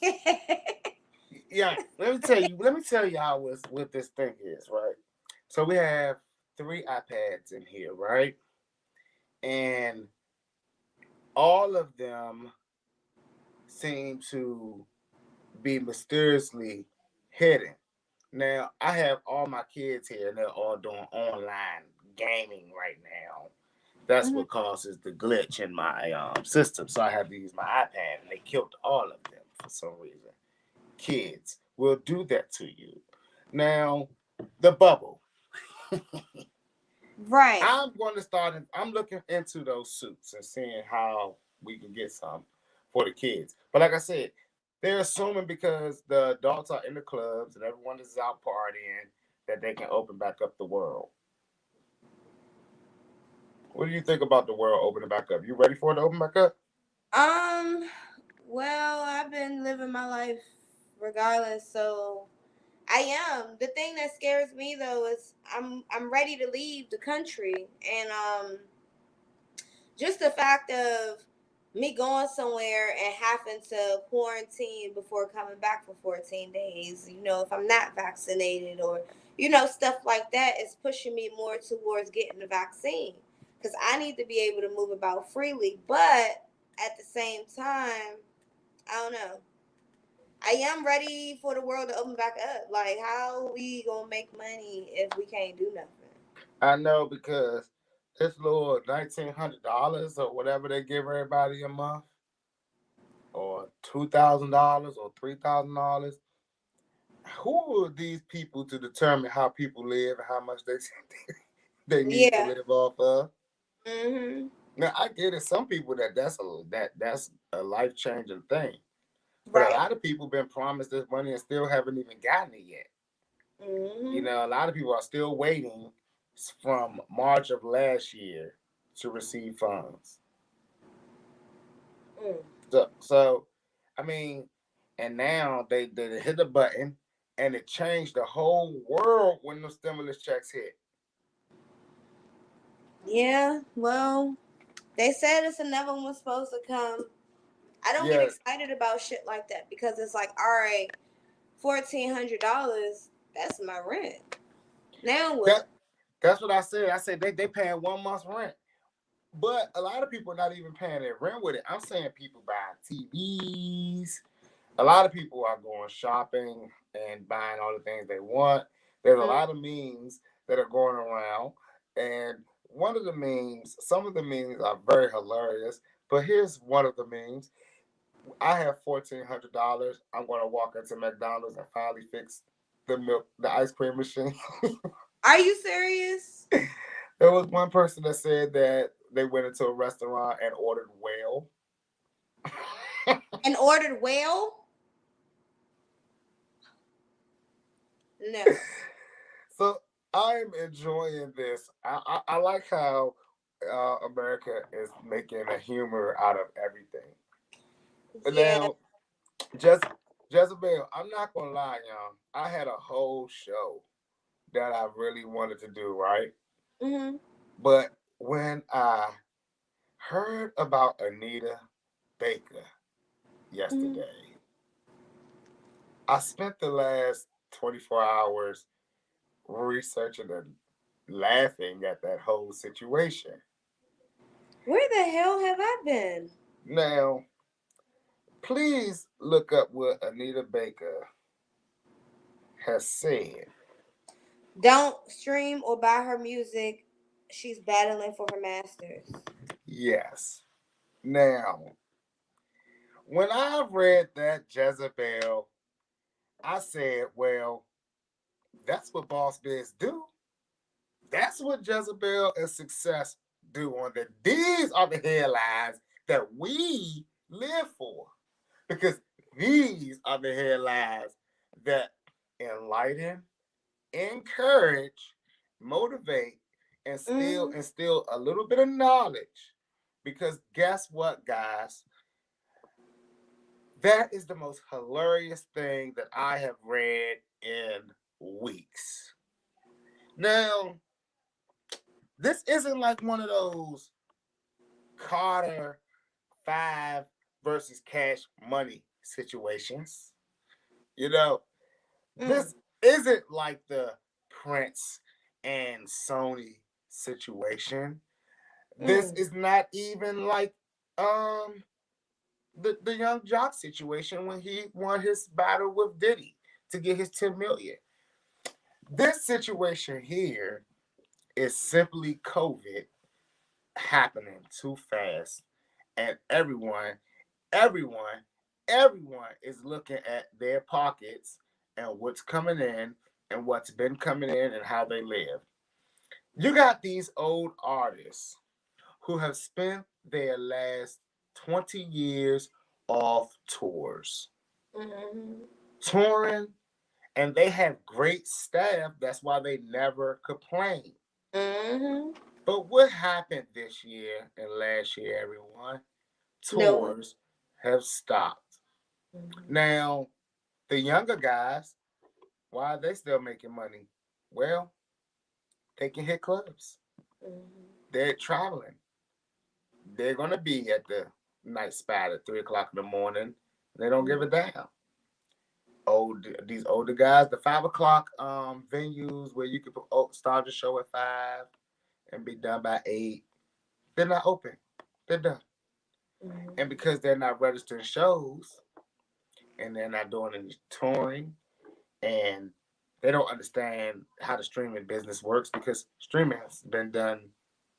Yeah. Let me tell you. Let me tell you how what this thing is, right? So we have 3 iPads in here, right? And all of them seem to be mysteriously hidden. Now, I have all my kids here, and they're all doing online gaming right now. That's Mhm. what causes the glitch in my system. So I had to use my iPad, and they killed all of them for some reason. Kids will do that to you. Now, the bubble. Right. I'm going to start. I'm looking into those suits and seeing how we can get some for the kids. But like I said, they're assuming because the adults are in the clubs and everyone is out partying that they can open back up the world. What do you think about the world opening back up? You ready for it to open back up? Um. Well, I've been living my life regardless, so I am. The thing that scares me though is I'm ready to leave the country, and just the fact of me going somewhere and having to quarantine before coming back for 14 days, if I'm not vaccinated, or stuff like that, is pushing me more towards getting the vaccine, because I need to be able to move about freely. But at the same time, I don't know. I am ready for the world to open back up. Like, how we gonna make money if we can't do nothing? I know because this little $1,900 or whatever they give everybody a month, or $2,000 or $3,000. Who are these people to determine how people live and how much they they need to Yeah. live off of? Mhm. Now I get it. Some people that's a life changing thing, but a Right. lot of people been promised this money and still haven't even gotten it yet. You Mhm. know, a lot of people are still waiting from March of last year to receive funds. Mm. So I mean, and now they hit the button and it changed the whole world when the stimulus checks hit. Yeah. Well, they said it's another one supposed to come. I don't get Yeah, excited about shit like that, because it's like, all right, $1,400. That's my rent. Now that what? that's what I said. I said they paying 1 month's rent. But a lot of people are not even paying their rent with it. I'm saying people buying TVs. A lot of people are going shopping and buying all the things they want. There's a Mm. lot of memes that are going around. And some of the memes are very hilarious. But here's one of the memes. I have $1,400. I'm going to walk into McDonald's and finally fix the ice cream machine. Are you serious? There was one person that said that they went into a restaurant and ordered whale. And ordered well? No. So I'm enjoying this. I like how America is making a humor out of everything. But Yeah. now, just Jezebel, I'm not gonna lie, y'all. I had a whole show that I really wanted to do, right? Mhm. But when I heard about Anita Baker Mhm. yesterday, I spent the last 24 hours researching and laughing at that whole situation. Where the hell have I been? Now, please look up what Anita Baker has said. Don't stream or buy her music. She's battling for her masters. Yes. Now, when I read that Jezebel, I said, well, that's what boss biz do. That's what Jezebel and Sixxcess do on the. These are the headlines that we live for. Because these are the headlines that enlighten, encourage, motivate, and still Mhm. instill a little bit of knowledge. Because guess what, guys? That is the most hilarious thing that I have read in weeks. Now, this isn't like one of those Carter 5 versus Cash Money situations. You know, Mm. this isn't like the Prince and Sony situation. This Mm. is not even like um the young jock situation when he won his battle with Diddy to get his 10 million. This situation here is simply COVID happening too fast, and everyone, everyone is looking at their pockets and what's coming in and what's been coming in and how they live. You got these old artists who have spent their last 20 years off tours, Mm-hmm. touring, and they have great staff. That's why they never complain. Mm-hmm. But what happened this year and last year, everyone? No. Tours have stopped. Mm-hmm. Now, the younger guys, why are they still making money? Well, they can hit clubs. Mm-hmm. They're traveling. They're gonna be at the night spot at 3 o'clock in the morning. They don't give a damn. These older guys, the 5 o'clock venues where you could start the show at 5 and be done by 8. They're not open. They're done. And Mm-hmm. because they're not registering shows and they're not doing any touring and they don't understand how the streaming business works because streaming has been done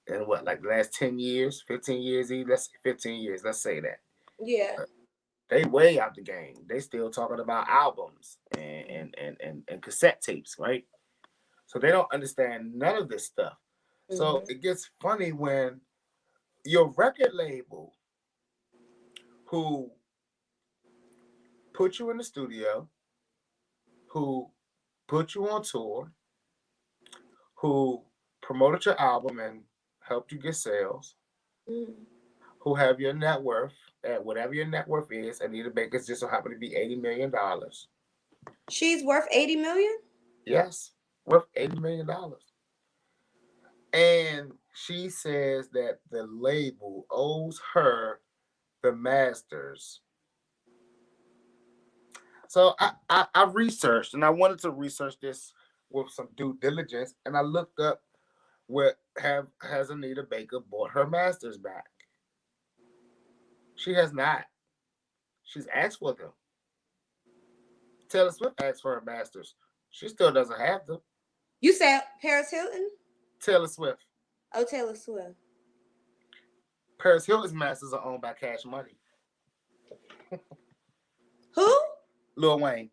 in what, like the last 10 years, 15 years, let's say 15 years, let's say that. Yeah. They way out the game. They still talking about albums and cassette tapes, right? So they don't understand none of this stuff. So Mm-hmm. it gets funny when your record label who put you in the studio, who put you on tour, who promoted your album and helped you get sales, Mm-hmm. who have your net worth at whatever your net worth is. Anita Baker's just so happen to be $80 million. She's worth 80 million? Yes, worth $80 million. And she says that the label owes her the masters. So I researched and I wanted to research this with some due diligence, and I looked up what have has Anita Baker bought her masters back. She has not. She's asked for them. Taylor Swift asked for her masters. She still doesn't have them. You said Paris Hilton? Taylor Swift. Oh, Taylor Swift. Paris Hilton's masters are owned by Cash Money. Who? Lil Wayne.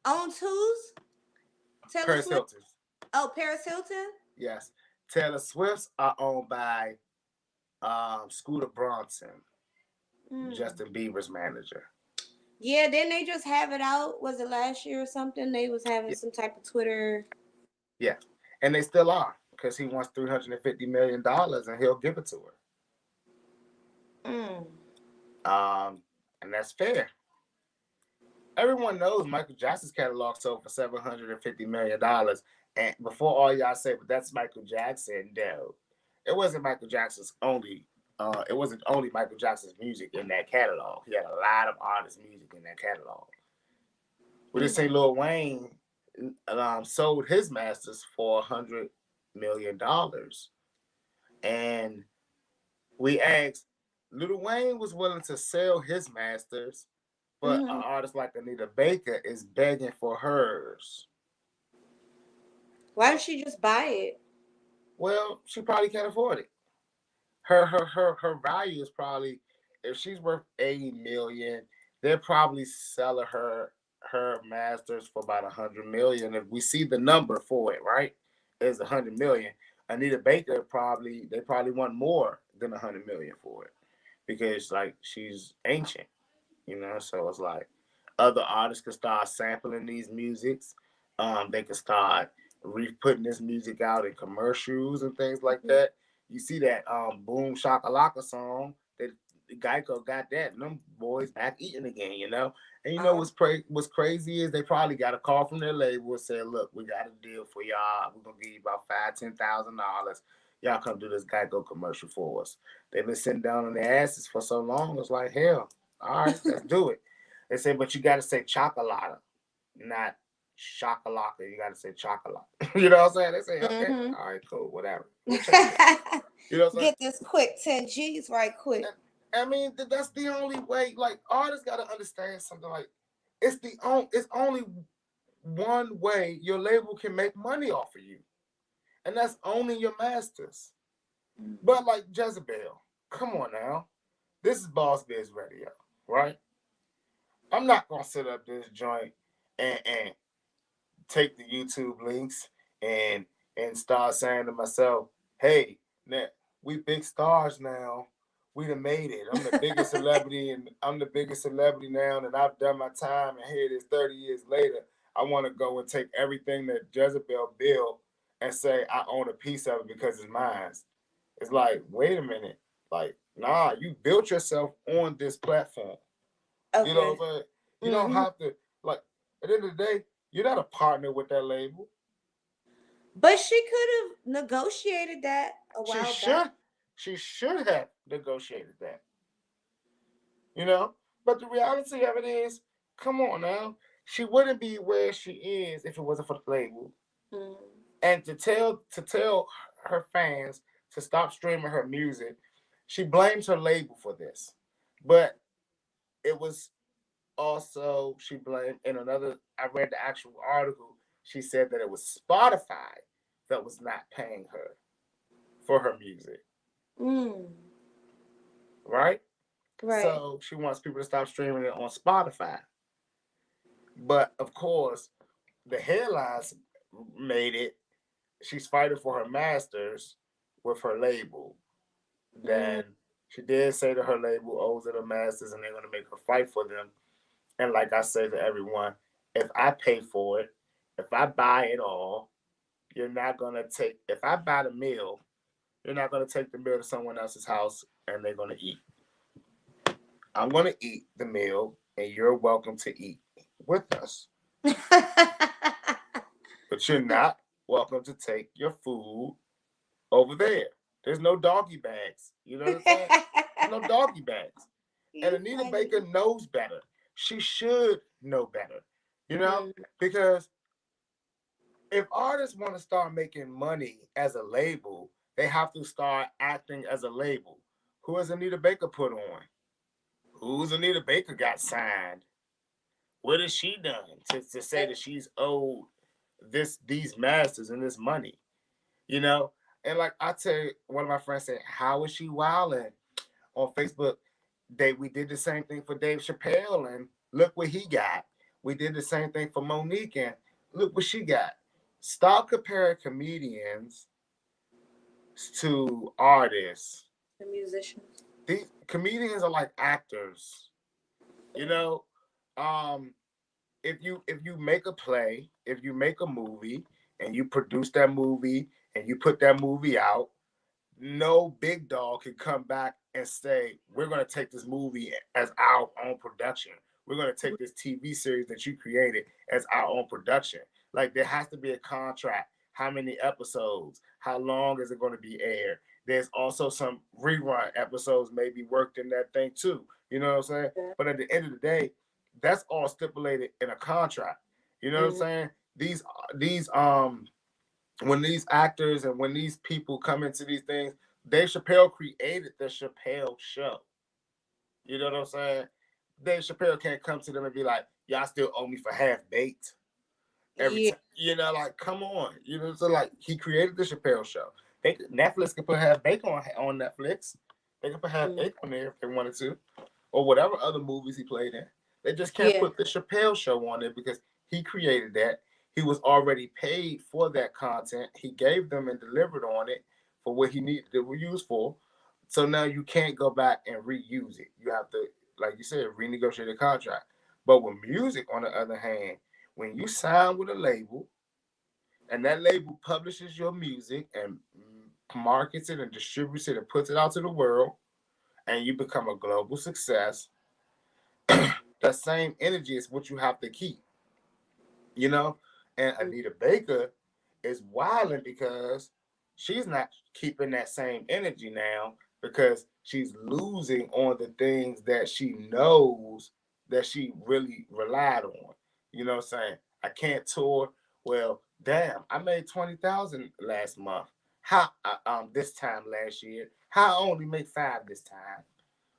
Owns whose? Taylor Paris Swift? Hilton's. Oh, Paris Hilton? Yes. Taylor Swift's are owned by Scooter Braunson, Mm. Justin Bieber's manager. Yeah, didn't they just have it out? Was it last year or something? They was having Yeah. some type of Twitter. Yeah. And they still are because he wants $350 million and he'll give it to Mm. her. And that's fair. Everyone knows Michael Jackson's catalog sold for $750 million. And before all y'all say, but that's Michael Jackson, no. It wasn't Michael Jackson's only it wasn't only Michael Jackson's music in that catalog. He had a lot of artists' music in that catalog. We just say Lil Wayne sold his masters for $100 million. And we asked, Lil Wayne was willing to sell his masters, but an Mm-hmm. artist like Anita Baker is begging for hers. Why didn't she just buy it? Well, she probably can't afford it. Her value is probably, if she's worth 80 million, they're probably selling her masters for about 100 million. If we see the number for it, right, is 100 million. Anita Baker they probably want more than 100 million for it because like she's ancient, So it's like other artists could start sampling these musics. They could start putting this music out in commercials and things like that. You see that Boom Shakalaka song that Geico got that, and them boys back eating again. And Um, what's crazy is they probably got a call from their label and said, "Look, we got a deal for y'all. We're gonna give you about $5,000-$10,000. Y'all come do this Geico commercial for us." They've been sitting down on their asses for so long. It's like hell. All right, let's do it. They say, but you got to say chocolata, not shakalaka. You got to say chocolate. You know what I'm saying? They say, okay, mm-hmm. all right, cool, whatever. We'll take that. You know what I'm saying? Get this quick 10 G's right quick. I mean, that's the only way. Like artists got to understand something. Like it's only one way your label can make money off of you, and that's owning your masters. But like Jezebel, come on now. This is Boss Biz Radio, right? I'm not gonna sit up this joint and take the YouTube links and start saying to myself, "Hey, now we big stars now. We done made it. I'm the biggest celebrity, and I'm the biggest celebrity now, and I've done my time. And here it is, 30 years later. I want to go and take everything that Jezebel built and say I own a piece of it because it's mine." It's like, wait a minute, like, nah, you built yourself on this platform. You know Okay. what I'm saying? You don't Hmm. have to, like, at the end of the day, you're not a partner with that label. But she could have negotiated that a She while back. should she should have negotiated that, you know? But the reality of it is, come on now. She wouldn't be where she is if it wasn't for the label. Mm. And to tell her fans to stop streaming her music, she blames her label for this. But it was also she blamed in another I read the actual article, she said that it was Spotify that was not paying her for her music, Mm. right? Right. So she wants people to stop streaming it on Spotify. But of course, the headlines made it she's fighting for her masters with her label. Mm. Then she did say that her label owes her the masters and they're going to make her fight for them. And like I say to everyone, if I pay for it, if I buy it all, you're not going to take, if I buy the meal, you're not going to take the meal to someone else's house and they're going to eat. I'm going to eat the meal and you're welcome to eat with us. But you're not welcome to take your food over there. There's no doggy bags. You know what I'm saying? There's no doggy bags. And You Anita funny. Baker knows better. She should know better. You know? Mm. Because if artists want to start making money as a label, they have to start acting as a label. Who has Anita Baker put on? Who's Anita Baker got signed? What has she done to say that she's owed these masters and this money? You know? And like I tell you, one of my friends said, how is she wilding on Facebook? We did the same thing for Dave Chappelle and look what he got. We did the same thing for Monique and look what she got. Stop comparing comedians to artists. The musicians. These comedians are like actors. You know, um, if you make a play, if you make a movie and you produce that movie and you put that movie out, no big dog can come back and say, we're going to take this movie as our own production. We're going to take this TV series that you created as our own production. Like, there has to be a contract. How many episodes? How long is it going to be aired? There's also some rerun episodes maybe worked in that thing too. You know what I'm saying? Yeah. But at the end of the day, that's all stipulated in a contract. You know what I'm Mm. saying? These when these actors and when these people come into these things, Dave Chappelle created the Chappelle Show. You know what I'm saying? Dave Chappelle can't come to them and be like, "Y'all still owe me for half baked." Every Yeah. time, like, come on, so like he created the Chappelle Show. Netflix could put half baked on Netflix. They could put half Mm. baked on there if they wanted to, or whatever other movies he played in. They just can't Yeah. put the Chappelle Show on there because he created that. He was already paid for that content. He gave them and delivered on it for what he needed to use for. So now you can't go back and reuse it. You have to, like you said, renegotiate the contract. But with music, on the other hand, when you sign with a label and that label publishes your music and markets it and distributes it and puts it out to the world, and you become a global success, that same energy is what you have to keep, you know? And Mm. Anita Baker is wilding because she's not keeping that same energy now because she's losing on the things that she knows that she really relied on. You know what I'm saying? I can't tour. Well, damn, I made 20,000 last month. How this time last year? How I only make 5 this time?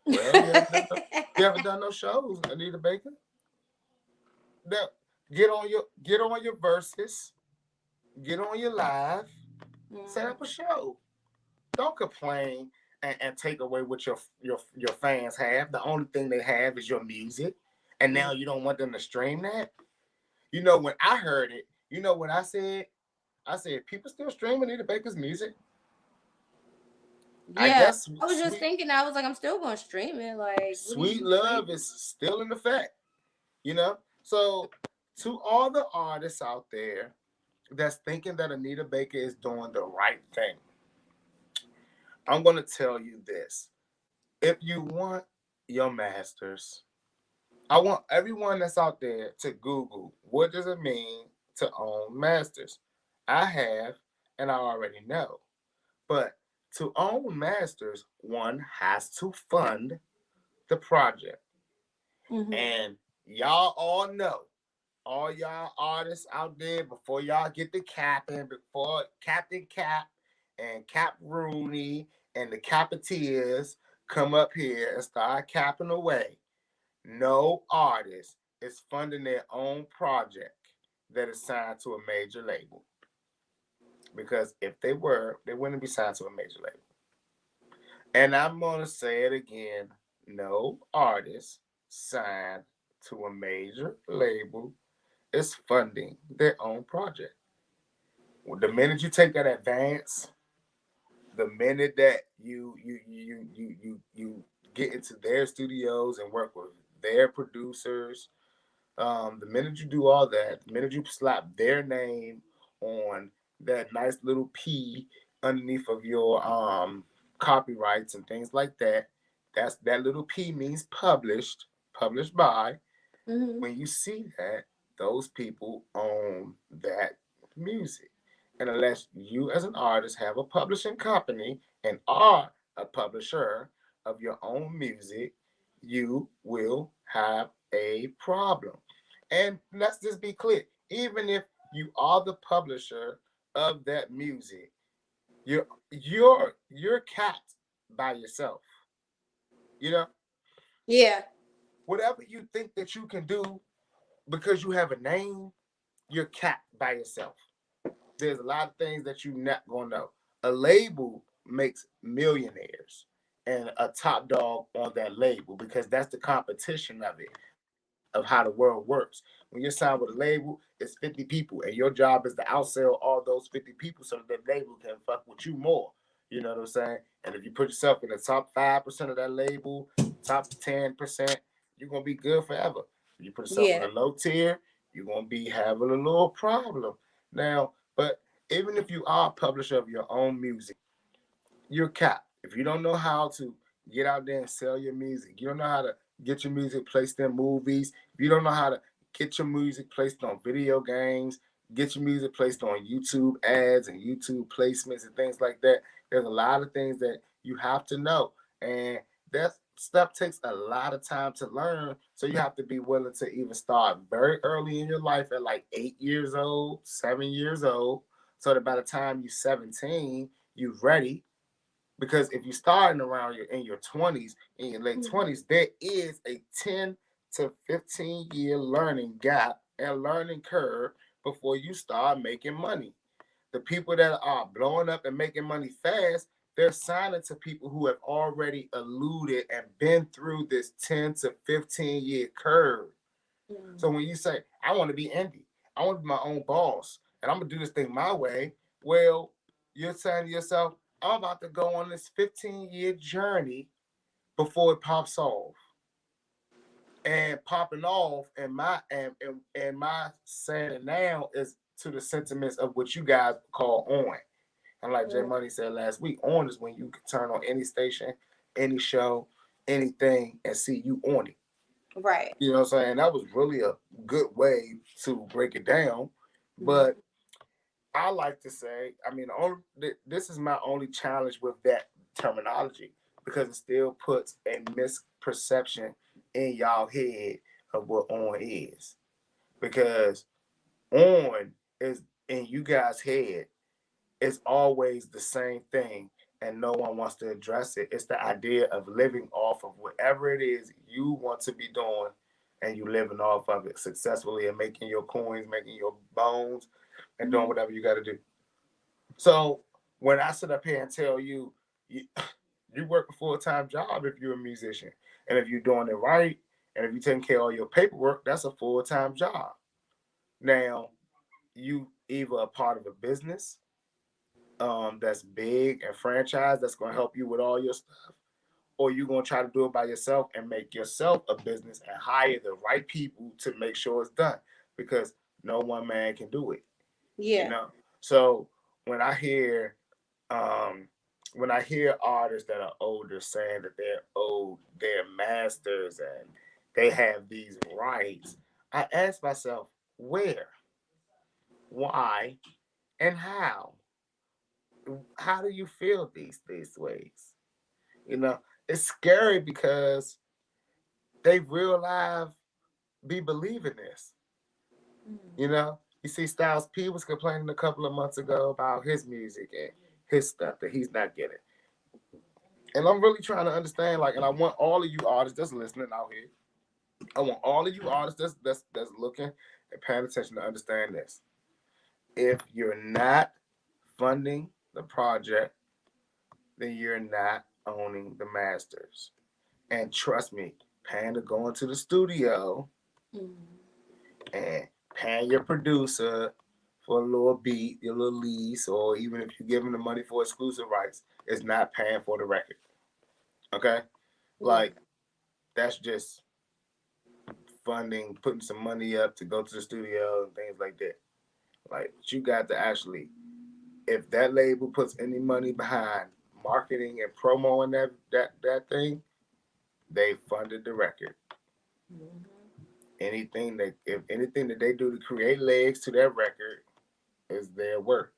Well, you haven't done no shows, Anita Baker. Now, get on your verses, get on your live, set Mm. up a show. don't complain and take away what your fans have. The only thing they have is your music, and now you don't want them to stream that. You know, when I heard it, you know what I said? I said, people still streaming Anita Baker's music. I Yeah, guess I was just thinking. I was like, I'm still going to stream it. Like, what do Sweet you Love think? is still in effect, you know? So, to all the artists out there that's thinking that Anita Baker is doing the right thing, I'm going to tell you this. If you want your masters, I want everyone that's out there to Google what does it mean to own masters. I have, and I already know. But to own masters, one has to fund the project. And y'all all know, all y'all artists out there, before y'all get the capping, before Captain Cap and Cap Rooney and the Capeteers come up here and start capping away, no artist is funding their own project that is signed to a major label. Because if they were, they wouldn't be signed to a major label. And I'm going to say it again, no artist signed to a major label is funding their own project. The minute you take that advance, the minute that you get into their studios and work with their producers, the minute you do all that, the minute you slap their name on that nice little P underneath of your copyrights and things like that, that little P means published by. When you see that, those people own that music. And unless you as an artist have a publishing company and are a publisher of your own music, you will have a problem. And let's just be clear, even if you are the publisher of that music, you're capped by yourself. You know, Yeah. whatever you think that you can do because you have a name, you're capped by yourself. There's a lot of things that you're not gonna know. A label makes millionaires and a top dog on that label because that's the competition of it, of how the world works. When you're signed with a label, it's 50 people, and your job is to outsell all those 50 people so that the label can fuck with you more. You know what I'm saying? And if you put yourself in the top 5% of that label, top 10%, you're gonna be good forever. If you put yourself in Yeah. a low tier, you're gonna be having a little problem. Now, but even if you are a publisher of your own music, you're capped. If you don't know how to get out there and sell your music, you don't know how to get your music placed in movies, if you don't know how to get your music placed on video games, get your music placed on YouTube ads and YouTube placements and things like that, there's a lot of things that you have to know. And that stuff takes a lot of time to learn. So you have to be willing to even start very early in your life at like 8 years old, 7 years old, so that by the time you're 17, you're ready. Because if you're starting around in your 20s, in your late 20s, there is a 10 to 15 year learning gap and learning curve before you start making money. The people that are blowing up and making money fast, they're signing to people who have already eluded and been through this 10 to 15 year curve. So when you say, I want to be indie, I want to be my own boss, and I'm going to do this thing my way, well, you're saying to yourself, I'm about to go on this 15-year journey before it pops off. And popping off, and my saying it now is to the sentiments of what you guys call on. And like Jay Money said last week, on is when you can turn on any station, any show, anything, and see you on it. Right. You know what I'm saying? That was really a good way to break it down. But I like to say, I mean, this is my only challenge with that terminology because it still puts a misperception in y'all head of what on is. Because on is in you guys' head is always the same thing and no one wants to address it. It's the idea of living off of whatever it is you want to be doing and you living off of it successfully and making your coins, making your bones, and doing whatever you got to do. So when I sit up here and tell you you, you work a full-time job if you're a musician. And if you're doing it right, and if you're taking care of all your paperwork, that's a full-time job. Now, you either a part of a business that's big and franchise that's going to help you with all your stuff, or you're going to try to do it by yourself and make yourself a business and hire the right people to make sure it's done, because no one man can do it. You Yeah. know, so when I hear um artists that are older saying that they're old, they're masters and they have these rights, I ask myself, where, why, and how? How do you feel these ways? You know, it's scary because they real life be believing this. You know, you see Styles P was complaining a couple of months ago about his music and his stuff that he's not getting. And I'm really trying to understand, like, and I want all of you artists that's listening out here. I want all of you artists that's looking and paying attention to understand this. If you're not funding the project, then you're not owning the masters. And trust me, paying to go into the studio and paying your producer for a little beat, your little lease, or even if you give them the money for exclusive rights, is not paying for the record. Okay? Like, that's just funding, putting some money up to go to the studio and things like that. Like, you got to actually, if that label puts any money behind marketing and promoting that thing, they funded the record. Anything that, if anything that they do to create legs to that record is their work.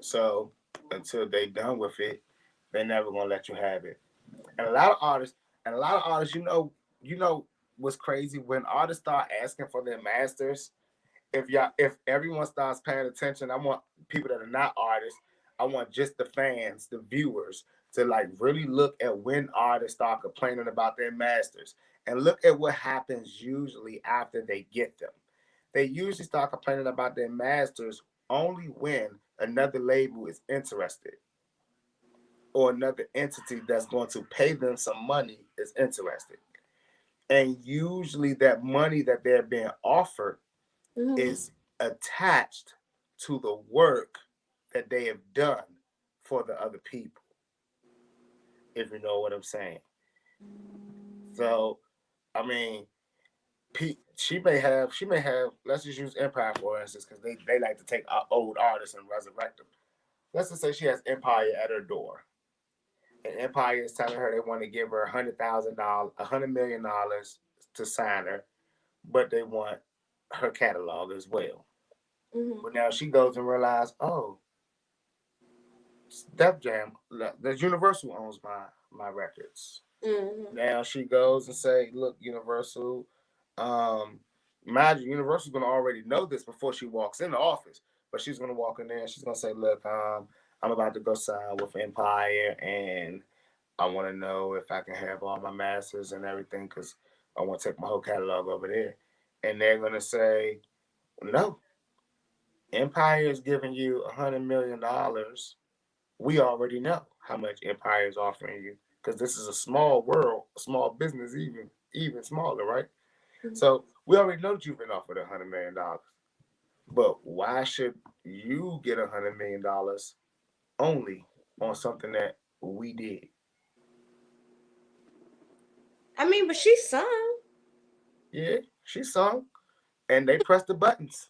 So until they done with it, they never gonna let you have it. And a lot of artists, you know what's crazy, when artists start asking for their masters, if everyone starts paying attention, I want people that are not artists, I want just the fans, the viewers, to like really look at when artists start complaining about their masters and look at what happens usually after they get them. They usually start complaining about their masters only when another label is interested, or another entity that's going to pay them some money is interested. And usually that money that they're being offered is attached to the work that they have done for the other people, if you know what I'm saying. So, I mean, she may have, let's just use Empire for instance, because they like to take our old artists and resurrect them. Let's just say she has Empire at her door, and Empire is telling her they want to give her $100,000, $100 million to sign her, but they want her catalog as well. But now she goes and realizes, oh, Def Jam, the Universal owns my records. Now she goes and say, look, Universal, um, mind you, Universal's gonna already know this before she walks in the office. But she's gonna walk in there and she's gonna say, look, I'm about to go sign with Empire, and I want to know if I can have all my masters and everything, because I want to take my whole catalog over there. And they're gonna say, no, Empire is giving you $100 million. We already know how much Empire is offering you, because this is a small world, a small business, even smaller, right? So we already know that you've been offered $100 million. But why should you get $100 million only on something that we did? I mean, but she sung. Yeah, she sung, and they pressed the buttons.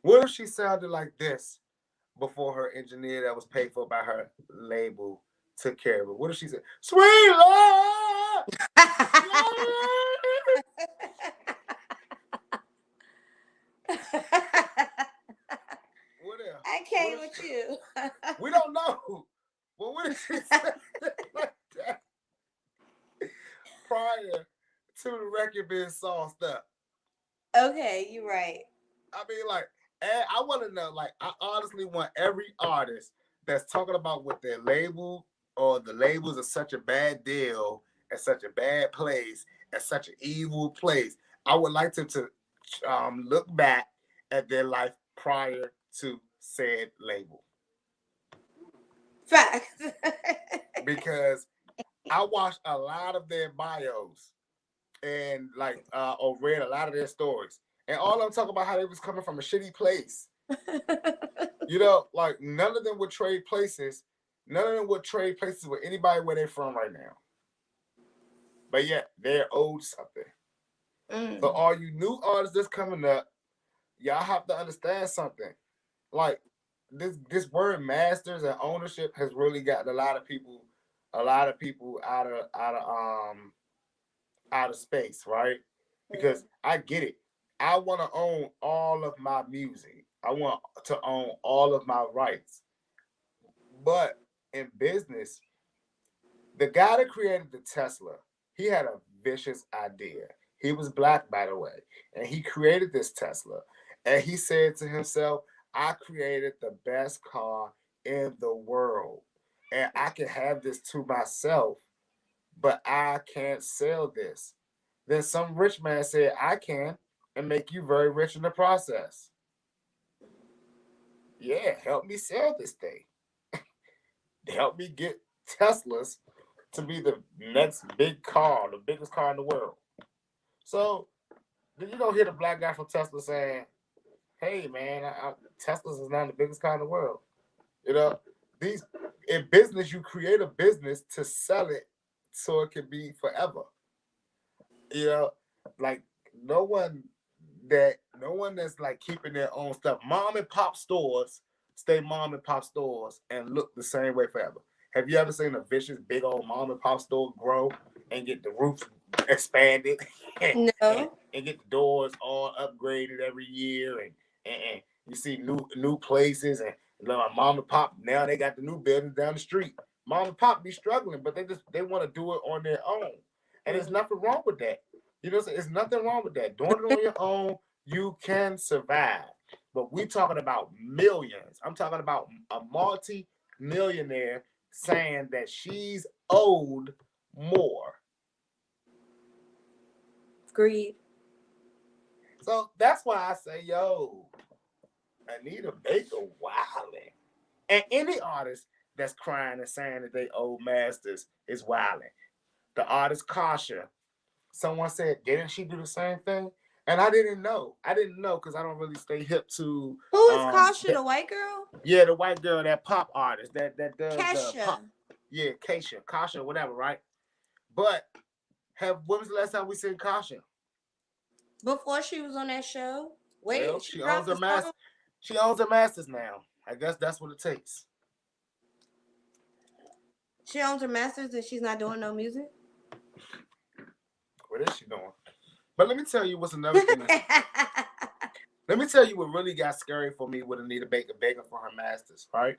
What if she sounded like this before her engineer that was paid for by her label took care of it? What if she said, "Sweet Lord"? What if? I came with you. We don't know. But what if she said like that prior to the record being sauced up? Okay, you're right. I mean, like, and I want to know, like, I honestly want every artist that's talking about what their label or the labels are such a bad deal and such a bad place and such an evil place. I would like them to look back at their life prior to said label. Facts. because I watched a lot of their bios and like or read a lot of their stories. And all I'm talking about how they was coming from a shitty place. You know, like none of them would trade places. None of them would trade places with anybody where they're from right now. But yet they're owed something. So all you new artists that's coming up, y'all have to understand something. Like this word masters and ownership has really gotten a lot of people out of space, right? Because I get it. I want to own all of my music. I want to own all of my rights. But in business, the guy that created the Tesla, he had a vicious idea. He was black, by the way, and he created this Tesla. And he said to himself, I created the best car in the world. And I can have this to myself, but I can't sell this. Then some rich man said, I can and make you very rich in the process. Yeah, help me sell this thing. Help me get Teslas to be the next big car, the biggest car in the world. So then you don't hear the black guy from Tesla saying, "Hey man, Teslas is not the biggest car in the world." You know, these in business you create a business to sell it so it can be forever. You know, like no one no one that's like keeping their own stuff. Mom and pop stores stay mom and pop stores and look the same way forever. Have you ever seen a vicious big old mom and pop store grow and get the roof expanded No. and get the doors all upgraded every year and you see new places and like mom and pop now they got the new buildings down the street. Mom and pop be struggling, but they want to do it on their own. And there's nothing wrong with that. You know, there's nothing wrong with that. Doing it on your own, you can survive. But we're talking about millions. I'm talking about a multi-millionaire saying that she's owed more. Greed. So that's why I say, yo, Anita Baker wilding. And any artist that's crying and saying that they owe masters is wilding. The artist Kasha, someone said, didn't she do the same thing? And I didn't know. I didn't know because I don't really stay hip to. Who is Kasha, the white girl? Yeah, the white girl, that pop artist that does Kesha. the pop. Yeah, Kasha, whatever, right? But when was the last time we seen Kasha? Before she was on that show. Wait, Well, she owns her master. She owns her masters now. I guess that's what it takes. She owns her masters and she's not doing no music. What is she doing? But let me tell you what's another thing. Let me tell you what really got scary for me with Anita Baker begging for her masters, right?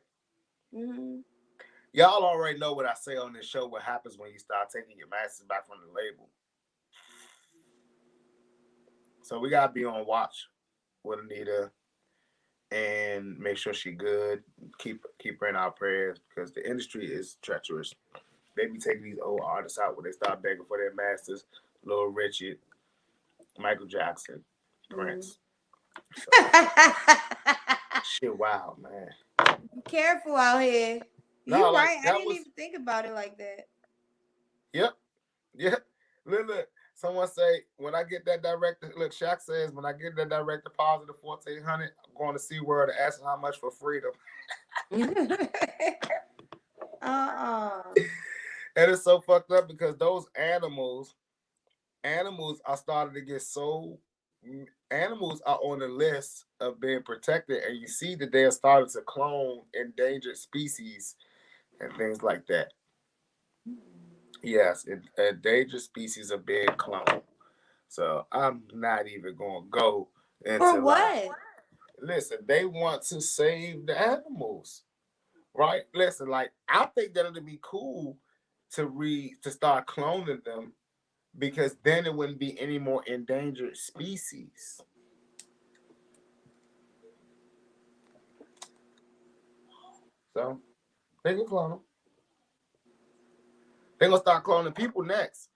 Mm-hmm. Y'all already know what I say on this show, what happens when you start taking your masters back from the label. So we gotta be on watch with Anita and make sure she good. Keep her in our prayers because the industry is treacherous. They be taking these old artists out when they start begging for their masters. Little Richard, Michael Jackson, Prince. So, shit, wow, man. Be careful out here. You right. I didn't even think about it like that. Yep. Look. Someone say, when I get that direct, look, Shaq says, when I get that direct deposit of $1,400, I'm going to SeaWorld to ask how much for freedom. And it's so fucked up because those animals are starting to get so, animals are on the list of being protected, and you see that they are starting to clone endangered species and things like that. Yes, endangered species are being cloned. So I'm not even going to go into For what? Listen, they want to save the animals, right? Listen, like I think that it'd be cool to start cloning them because then it wouldn't be any more endangered species. So they can clone them. They're gonna start cloning people next.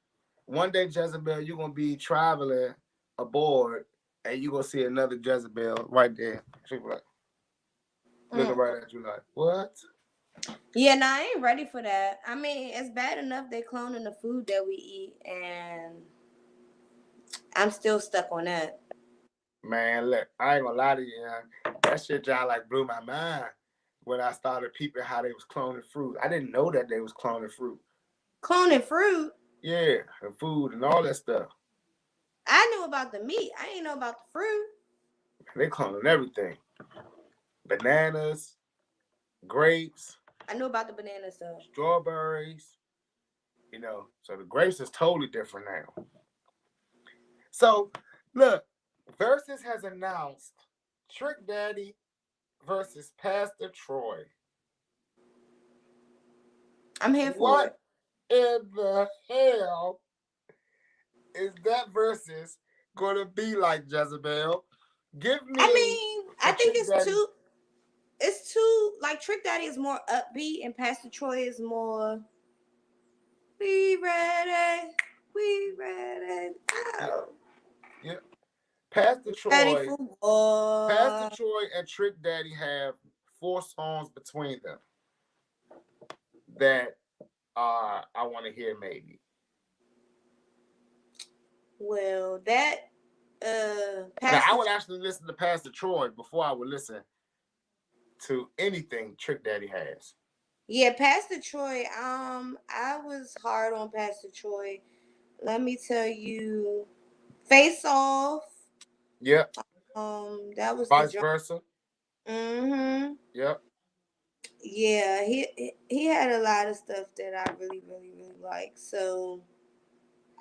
One day, Jezebel, you're gonna be traveling aboard, and you're gonna see another Jezebel right there. She'll be like, looking right at you, like, what? Yeah, no, I ain't ready for that. I mean, it's bad enough they cloning the food that we eat, and I'm still stuck on that. Man, look, I ain't gonna lie to you, young. That shit y'all like blew my mind when I started peeping how they was cloning fruit. I didn't know that they was cloning fruit. Cloning fruit? Yeah, and food and all that stuff. I knew about the meat. I ain't know about the fruit. They cloning everything. Bananas, grapes, I knew about the banana stuff. strawberries, so the grapes is totally different now. So, look, Verzuz has announced Trick Daddy versus Pastor Troy. I'm here for What it. in the hell is that Verzuz gonna be like, Jezebel? Give I me mean, I the think Trick Daddy. it's too, like, Trick Daddy is more upbeat and Pastor Troy is more, we ready, we ready. Oh. Yeah. Pastor Ready Troy, for war. Pastor Troy and Trick Daddy have 4 songs between them that I want to hear maybe. Well, that Now I Pastor. would actually listen to Pastor Troy before I would listen to anything Trick Daddy has. Yeah, Pastor Troy. I was hard on Pastor Troy. Let me tell you, Face Off. Yep. That was the Vice joint. versa. Mm-hmm. Yep. Yeah, he had a lot of stuff that I really, really, really like. So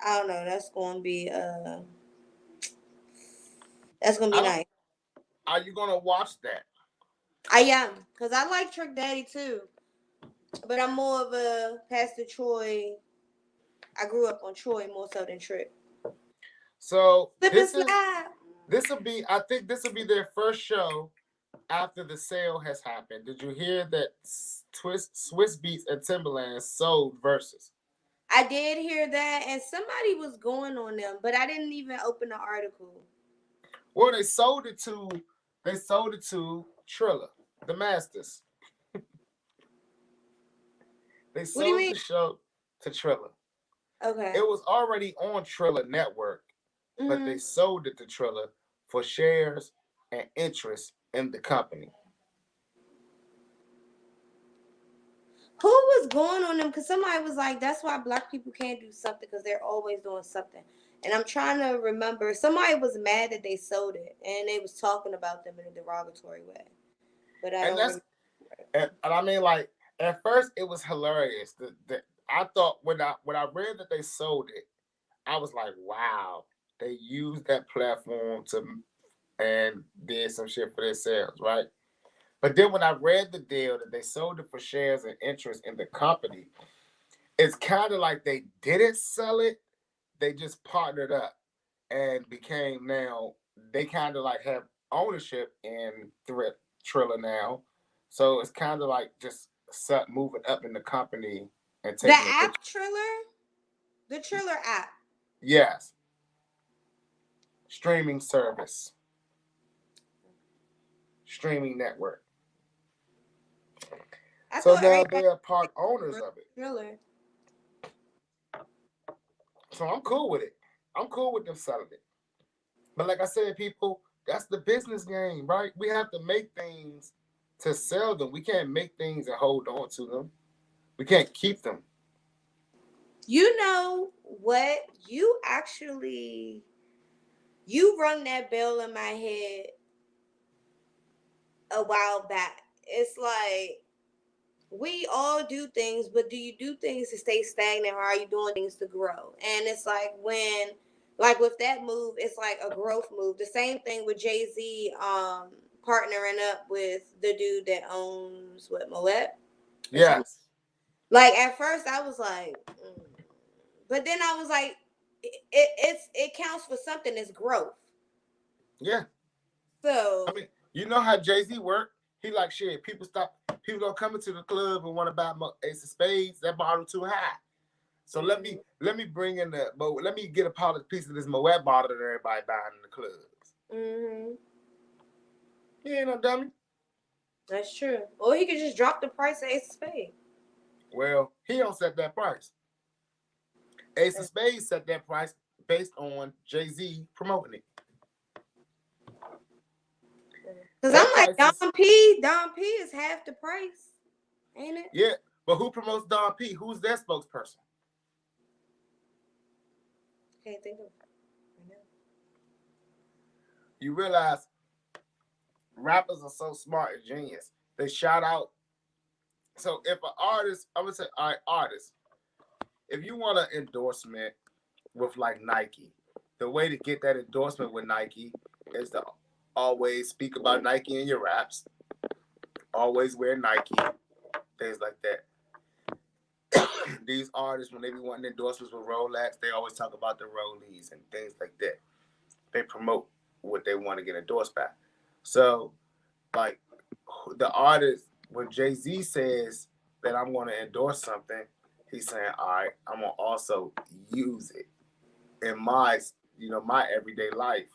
I don't know. That's gonna be I don't. nice. Are you gonna watch that? I am, cause I like Trick Daddy too, but I'm more of a Pastor Troy. I grew up on Troy more so than Trick. So Slip and slide. this will be. I think this will be their first show after the sale has happened. Did you hear that Swiss Beats and Timberland sold Verzuz? I did hear that, and somebody was going on them, but I didn't even open the article. Well, they sold it to Trilla, the Masters. They What do you sold mean? the show to Trilla. Okay. It was already on Trilla Network, but they Mm-hmm. sold it to Trilla for shares and interest in the company. Who was going on them? Because somebody was like, that's why black people can't do something because they're always doing something. And I'm trying to remember. Somebody was mad that they sold it, and they was talking about them in a derogatory way. But I And don't that's remember. and I mean, like, at first it was hilarious. I thought when I read that they sold it, I was like, wow, they used that platform to and did some shit for themselves, right? But then when I read the deal that they sold it for shares and interest in the company, it's kind of like they didn't sell it. They just partnered up and became now, they kind of like have ownership in Triller now. So it's kind of like just moving up in the company and The taking a bit. app Triller? The Triller app. Yes, streaming service, streaming network. I So thought now everybody they are part owners of it. Triller. So I'm cool with it. I'm cool with them selling it. But like I said, people, that's the business game, right? We have to make things to sell them. We can't make things and hold on to them. We can't keep them. You know what? You rung that bell in my head a while back. It's like we all do things, but do you do things to stay stagnant or are you doing things to grow? And it's like with that move, it's like a growth move. The same thing with Jay-Z partnering up with the dude that owns what, Moet or something. Yes. Like at first I was like, but then I was like, it counts for something. It's growth. Yeah. I So mean, you know how Jay-Z worked? He like, shit, people don't come into the club and want to buy Ace of Spades. That bottle too high. So let me bring in let me get a piece of this Moet bottle that everybody buying in the clubs. mm-hmm. He ain't no dummy. That's true. Or he could just drop the price of Ace of Spades. Well, he don't set that price. Ace of Spades set that price based on Jay-Z promoting it. Because That I'm like, price is, Don P is half the price, ain't it? yeah, but who promotes Don P? Who's their spokesperson? Can't think of it. You realize rappers are so smart and genius. They shout out. So if an artist, I would say, all right, artist, if you want an endorsement with like Nike, the way to get that endorsement with Nike is to always speak about Nike in your raps, always wear Nike, things like that. These artists, when they be wanting endorsements with Rolex, they always talk about the Rollies and things like that. They promote what they want to get endorsed by. So, like, the artist, when Jay-Z says that I'm going to endorse something, he's saying, all right, I'm going to also use it in my, my everyday life,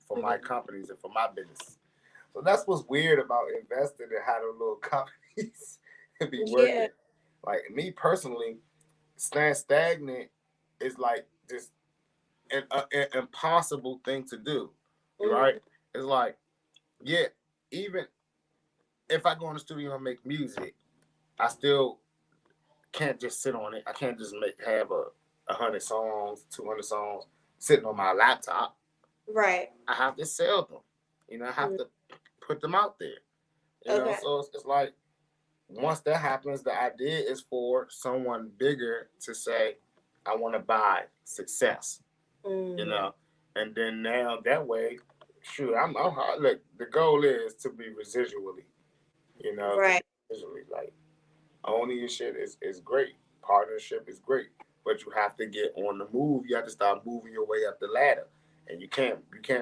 for my companies and for my business. So that's what's weird about investing and how the little companies be working. Yeah. Like, me personally, staying stagnant is like just an impossible thing to do, right? It's like, yeah, even if I go in the studio and make music, I still can't just sit on it. I can't just have 100 songs, 200 songs sitting on my laptop. Right. I have to sell them. I have to put them out there. So it's like, once that happens, the idea is for someone bigger to say, I want to buy Sixxcess. And then now that way, shoot, I'm look, the goal is to be residually, right. Visually, like, owning your shit is great. Partnership is great, but you have to get on the move. You have to start moving your way up the ladder, and you can't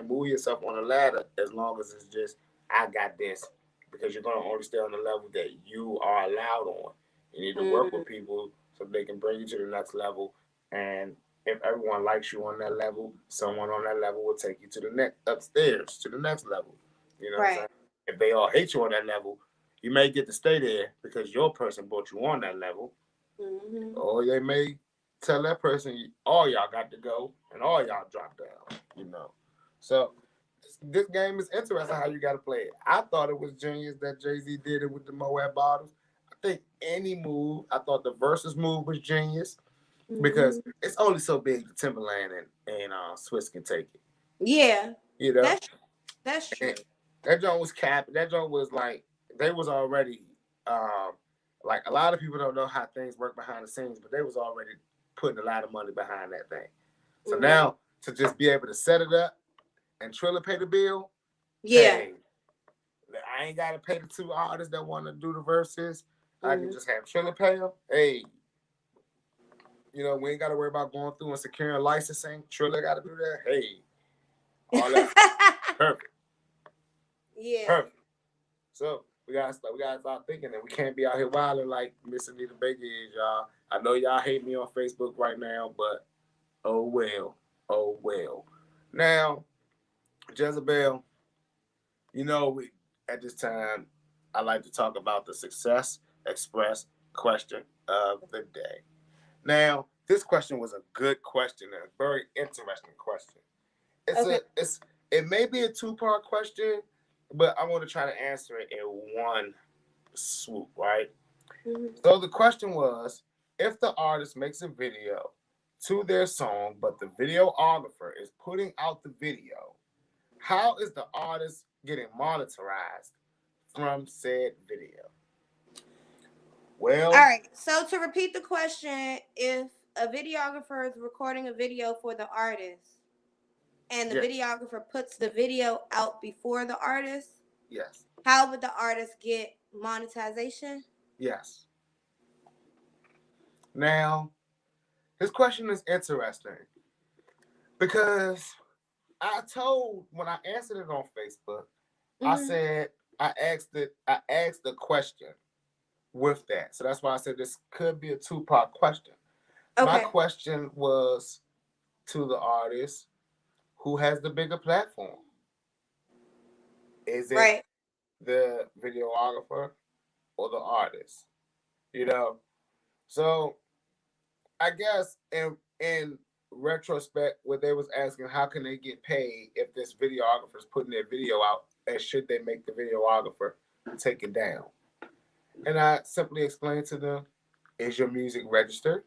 move yourself on the ladder as long as it's just, I got this, because you're gonna only stay on the level that you are allowed on. You need to work with people so they can bring you to the next level, and if everyone likes you on that level, someone on that level will take you to the next upstairs to the next level. You know what I'm saying? If they all hate you on that level, you may get to stay there because your person brought you on that level. Or they may tell that person, all y'all got to go and all y'all drop down. So this game is interesting how you got to play it. I thought it was genius that Jay-Z did it with the Moab bottles. I think I thought the Verzuz move was genius because it's only so big the Timberland and Swiss can take it. Yeah. That's true. And that joint was capped. That joint was like, they was already, like, a lot of people don't know how things work behind the scenes, but they was already putting a lot of money behind that thing. So now to just be able to set it up and Triller pay the bill, hey, I ain't got to pay the two artists that want to do the verses. I can just have Triller pay them. Hey, we ain't got to worry about going through and securing licensing. Triller got to do that. Hey, all that perfect. Yeah. Perfect. So we gotta start thinking that we can't be out here wilding like Miss Anita Baker is, y'all. I know y'all hate me on Facebook right now, but oh well. Now, Jezebel, we at this time I like to talk about the Sixxcess Express question of the day. Now, this question was a good question and a very interesting question. It may be a two-part question, but I want to try to answer it in one swoop, right? So the question was, if the artist makes a video to their song, but the videographer is putting out the video, how is the artist getting monetized from said video? Well, all right. So to repeat the question, if a videographer is recording a video for the artist and the videographer puts the video out before the artist, yes. How would the artist get monetization? Yes. Now, this question is interesting because when I answered it on Facebook, I said I asked the question with that. So that's why I said this could be a two-part question. Okay. My question was to the artist, who has the bigger platform? Is it the videographer or the artist, you know? So I guess in retrospect, what they was asking, how can they get paid if this videographer's putting their video out, and should they make the videographer take it down? And I simply explained to them, is your music registered?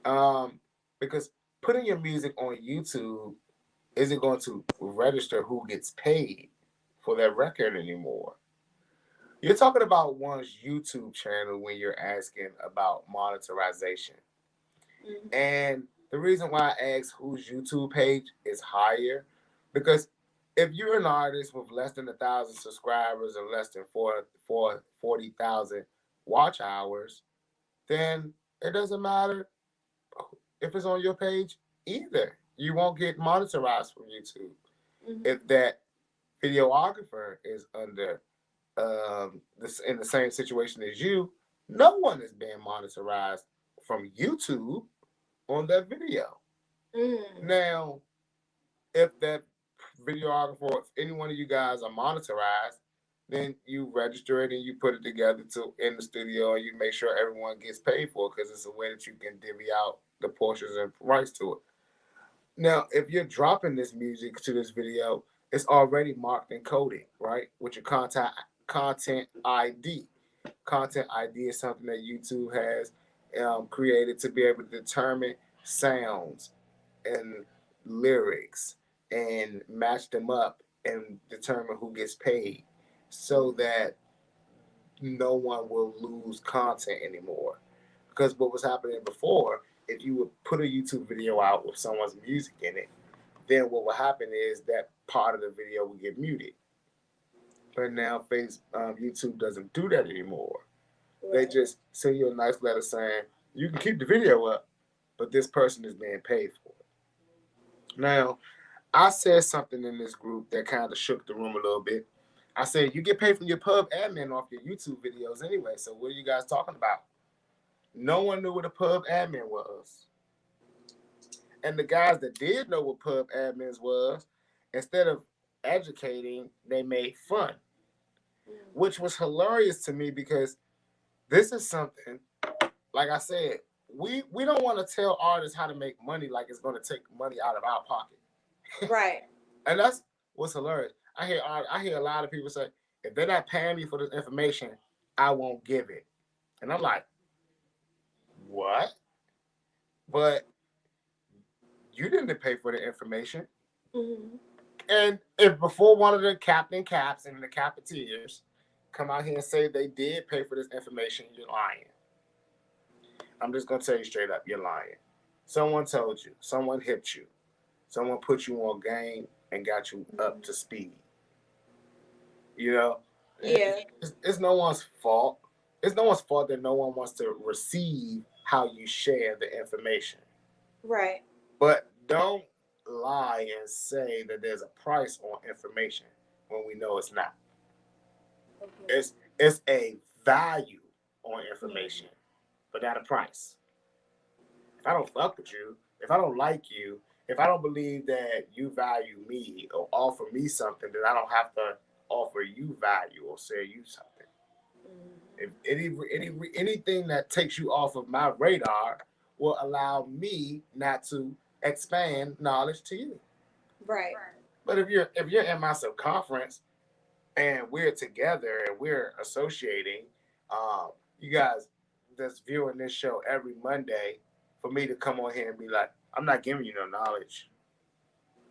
Um, because putting your music on YouTube isn't going to register who gets paid for that record anymore. You're talking about one's YouTube channel when you're asking about monetization. Mhm. And the reason why I ask whose YouTube page is higher, because if you're an artist with less than 1,000 subscribers and less than 40,000 watch hours, then it doesn't matter if it's on your page either. You won't get monetized from YouTube. Mhm. If that videographer is under this in the same situation as you, no one is being monetized from YouTube on that video. Mm. Now, if that videographer, if any one of you guys are monetized, then you register it and you put it together to in the studio and you make sure everyone gets paid for it because it's a way that you can divvy out the portions and rights to it. Now, if you're dropping this music to this video, it's already marked and coded, right? With your content ID. Content ID is something that YouTube has created to be able to determine sounds and lyrics and match them up and determine who gets paid so that no one will lose content anymore. Because what was happening before, if you would put a YouTube video out with someone's music in it, then what will happen is that part of the video will get muted. But now YouTube doesn't do that anymore. They Right. just send you a nice letter saying you can keep the video up, but this person is being paid for it. Now, I said something in this group that kind of shook the room a little bit. I said, you get paid from your pub admin off your YouTube videos anyway, so what are you guys talking about? No one knew what a pub admin was. And the guys that did know what pub admins was, instead of educating, they made fun, Mm. which was hilarious to me because this is something, like I said, we don't want to tell artists how to make money like it's going to take money out of our pocket. Right. And that's what's hilarious. I hear a lot of people say, if they're not paying me for this information, I won't give it. And I'm like, what? But you didn't pay for the information. Mm-hmm. And if before one of the captain caps and the capiteers come out here and say they did pay for this information, you're lying. I'm just gonna tell you straight up, you're lying. Someone told you, someone hipped you, someone put you on game and got you up to speed. You know, Yeah. it's no one's fault. It's no one's fault that no one wants to receive how you share the information. Right. But don't lie and say that there's a price on information when we know it's not. Okay. It's a value on Mm-hmm. information, but not a price. If I don't fuck with you, if I don't like you, if I don't believe that you value me or offer me something, then I don't have to offer you value or sell you something. Mm-hmm. If anything that takes you off of my radar will allow me not to expand knowledge to you. Right. But if you're in my circumference and we're together and we're associating, you guys that's viewing this show every Monday, for me to come on here and be like, I'm not giving you no knowledge.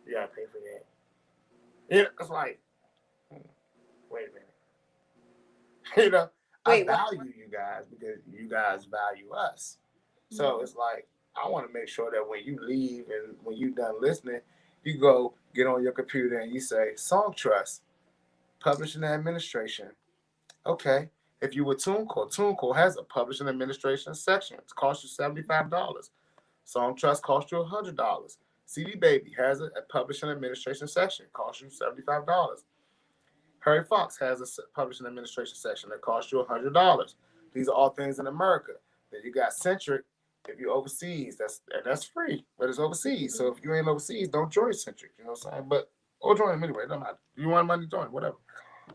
You gotta pay for that. Yeah, it's like, wait a minute. You know, I Wait. What? value you guys because you guys value us. So Mm-hmm. it's like I want to make sure that when you leave and when you done listening, you go get on your computer and you say Song Trust, Publishing Administration. Okay. If you were TuneCore has a publishing administration section. It costs you $75. Song Trust costs you $100. CD Baby has a publishing administration section. It costs you $75. Harry Fox has a publishing administration section that costs you $100. These are all things in America. Then you got Centric. If you're overseas, that's free, but it's overseas. So Mm-hmm. if you ain't overseas, don't join Centric. You know what I'm saying? But or join them anyway. It don't matter. You want money, join whatever.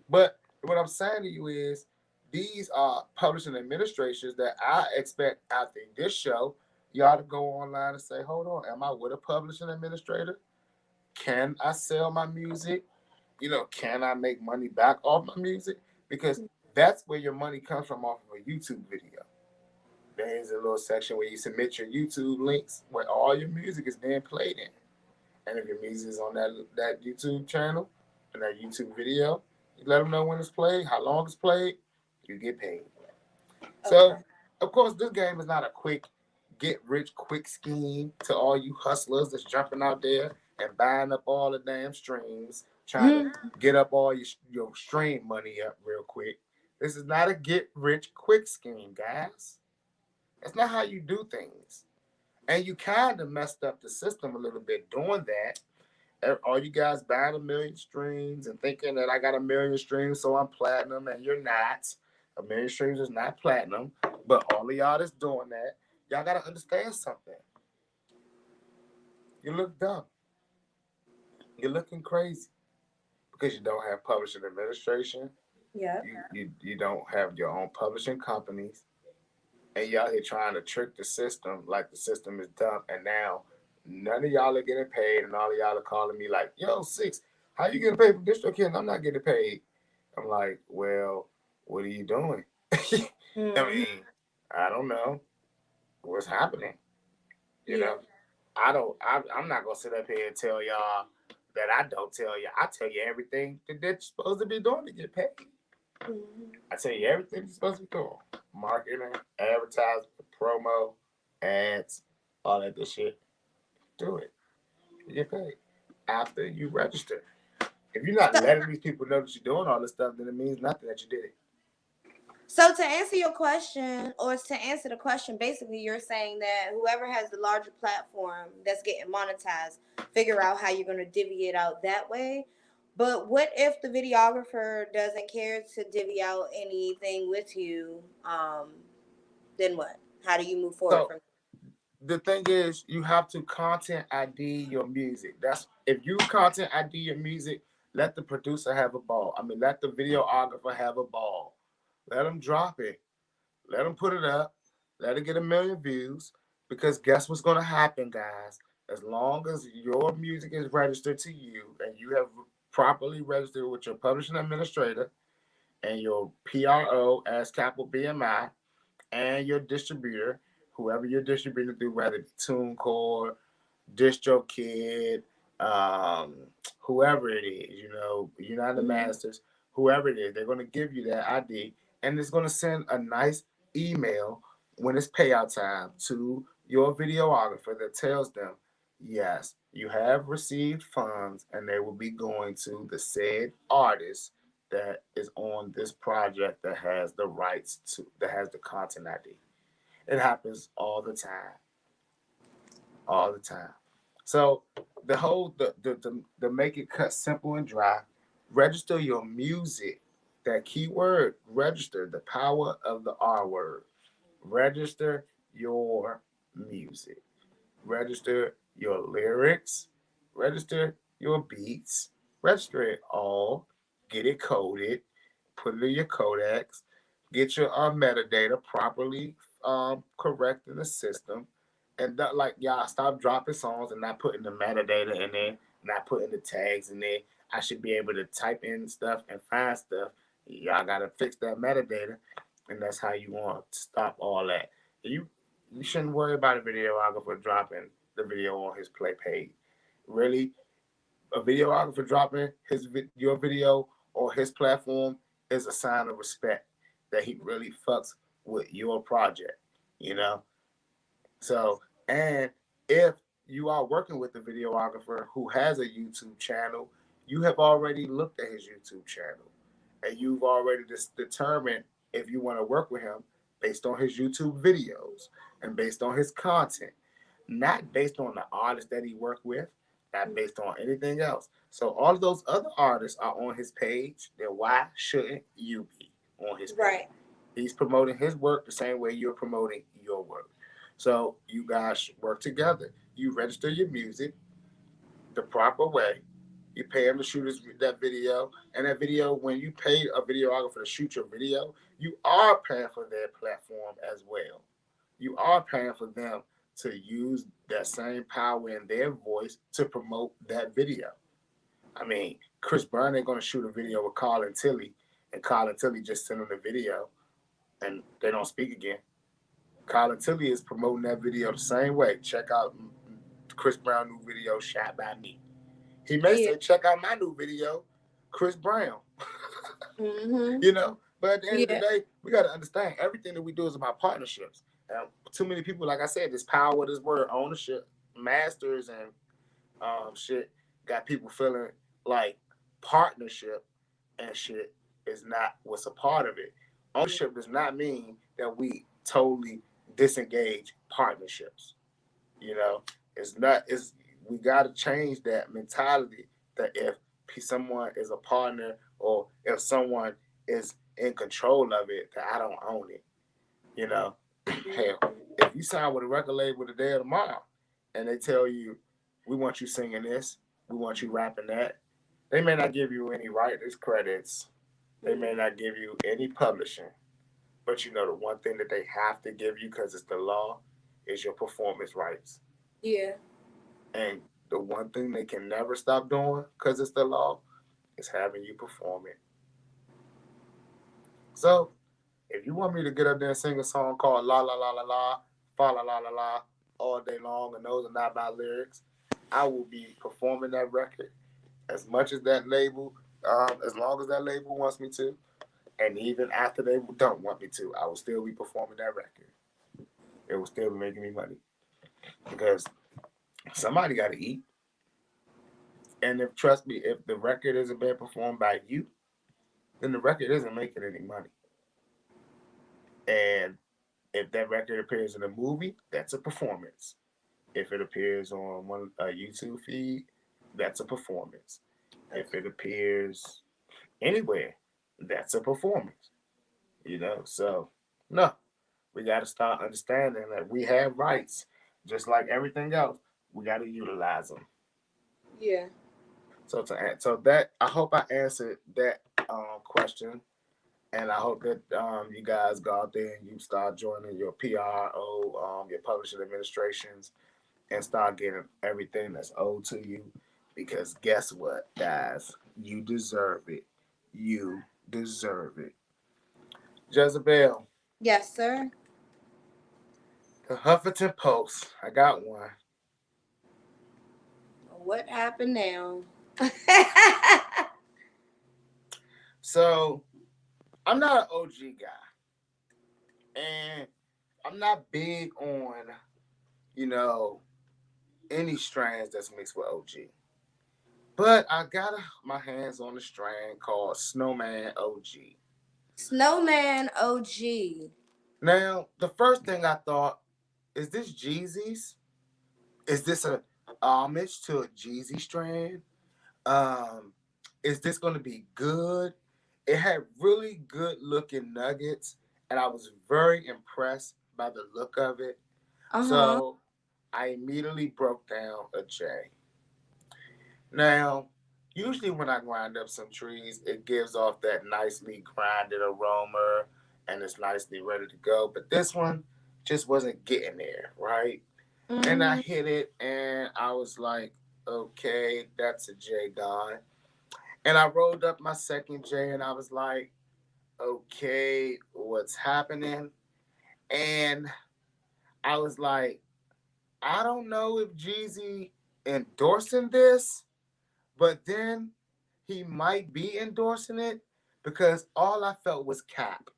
But what I'm saying to you is, these are publishing administrations that I expect after this show, y'all to go online and say, hold on, am I with a publishing administrator? Can I sell my music? Can I make money back off my music? Because that's where your money comes from, off of a YouTube video. There's a little section where you submit your YouTube links where all your music is being played in. And if your music is on that YouTube channel and that YouTube video, you let them know when it's played, how long it's played, you get paid. So, Okay. of course, this game is not a quick get rich quick scheme to all you hustlers that's jumping out there and buying up all the damn streams, trying to get up all your stream money up real quick. This is not a get rich quick scheme, guys. That's not how you do things. And you kind of messed up the system a little bit doing that. All you guys buying a million streams and thinking that I got a million streams, so I'm platinum, and you're not. A million streams is not platinum. But all of y'all that's doing that, y'all gotta understand something. You look dumb. You're looking crazy because you don't have publishing administration. Yeah. You don't have your own publishing companies, and y'all here trying to trick the system like the system is dumb. And now none of y'all are getting paid, and all of y'all are calling me like, "Yo, Six, how you getting paid from DistroKid? I'm not getting paid." I'm like, "Well, what are you doing?" I Mm-hmm. mean, I don't know what's happening. You Yeah. know, I don't. I'm not gonna sit up here and tell y'all that I don't tell you. I tell you everything that they're supposed to be doing to get paid. Mm-hmm. I tell you everything you're supposed to be doing: marketing, advertising, promo, ads, all that good shit. Do it. You get paid after you register. If you're not So, letting these people know that you're doing all this stuff, then it means nothing that you did it. so to answer your question, or to answer the question, basically you're saying that whoever has the larger platform that's getting monetized, figure out how you're going to divvy it out that way. But what if the videographer doesn't care to divvy out anything with you? Then what? How do you move forward So from? the thing is, you have to content ID your music. That's if you content ID your music, let the producer have a ball. I mean, let the videographer have a ball. Let them drop it. Let them put it up. Let it get a million views. Because guess what's going to happen, guys? As long as your music is registered to you and you have properly registered with your publishing administrator and your PRO as capital BMI and your distributor, whoever you're distributing through, whether it's TuneCore, DistroKid, um, whoever it is, United Mm-hmm. Masters, whoever it is, they're going to give you that ID, and it's going to send a nice email when it's payout time to your videographer that tells them, yes, you have received funds, and they will be going to the said artist that is on this project that has the rights to that has the content ID. It happens all the time, all the time. So the whole the make it cut simple and dry. Register your music. That keyword, register the power of the R word. Register your music. Register your lyrics, register your beats, register it all, get it coded, put it in your codecs, get your metadata properly correct in the system, and like y'all stop dropping songs and not putting the metadata in there, not putting the tags in there. I should be able to type in stuff and find stuff. Y'all gotta fix that metadata, and that's how you want to stop all that. You shouldn't worry about a videographer dropping the video on his play page. Really, a videographer dropping your video or his platform is a sign of respect that he really fucks with your project. You know, so, and if you are working with a videographer who has a YouTube channel, you have already looked at his YouTube channel and you've already determined if you want to work with him based on his YouTube videos and based on his content, not based on the artist that he worked with, not based on anything else. So all of those other artists are on his page. Then why shouldn't you be on his page? Right. He's promoting his work the same way you're promoting your work. So you guys work together. You register your music the proper way. You pay him to shoot that video, and that video, when you pay a videographer to shoot your video, you are paying for their platform as well. You are paying for them to use that same power in their voice to promote that video. I mean, Chris Brown ain't gonna shoot a video with Carl and Tilly, and Carl and Tilly just send them the video, and they don't speak again. Carl and Tilly is promoting that video the same way. Check out Chris Brown new video shot by me. He may say, check out my new video, Chris Brown. You know, but at the end of the day, we got to understand everything that we do is about partnerships. Too many people, like I said, this power, this word ownership, masters and shit, got people feeling like partnership and shit is not what's a part of it. Ownership does not mean that we totally disengage partnerships. You know, it's not. It's we got to change that mentality that if someone is a partner or if someone is in control of it, that I don't own it. You know, hell, if you sign with a record label today or tomorrow, and they tell you, we want you singing this, we want you rapping that, they may not give you any writers credits, they may not give you any publishing, but you know the one thing that they have to give you because it's the law is your performance rights. Yeah. And the one thing they can never stop doing because it's the law is having you perform it. So, if you want me to get up there and sing a song called La La La La La, Fa La La La La all day long, and those are not my lyrics, I will be performing that record as much as that label, as long as that label wants me to, and even after they don't want me to, I will still be performing that record. It will still be making me money because somebody got to eat. And if trust me, if the record isn't being performed by you, then the record isn't making any money. And if that record appears in a movie, that's a performance. If it appears on a YouTube feed, that's a performance. If it appears anywhere, that's a performance. You know, so no, we got to start understanding that we have rights, just like everything else. We got to utilize them. Yeah. So that I hope I answered that question, and I hope that you guys go out there and you start joining your PRO, your publishing administrations, and start getting everything that's owed to you. Because guess what, guys? You deserve it. You deserve it. Jezebel. Yes, sir. The Huffington Post. I got one. What happened now? So, I'm not an OG guy. And I'm not big on, you know, any strands that's mixed with OG. But I got my hands on a strand called Snowman OG. Snowman OG. Now, the first thing I thought, is this Jeezy's? Is this a homage to a Jeezy strand? Is this going to be good? It had really good looking nuggets, and I was very impressed by the look of it. So I immediately broke down a J. Now, usually when I grind up some trees, it gives off that nicely grinded aroma and it's nicely ready to go. But this one just wasn't getting there, right? And I hit it and I was like, okay, that's a J gone. And I rolled up my second J and I was like, okay, what's happening? And I was like, I don't know if Jeezy endorsing this, but then he might be endorsing it because all I felt was cap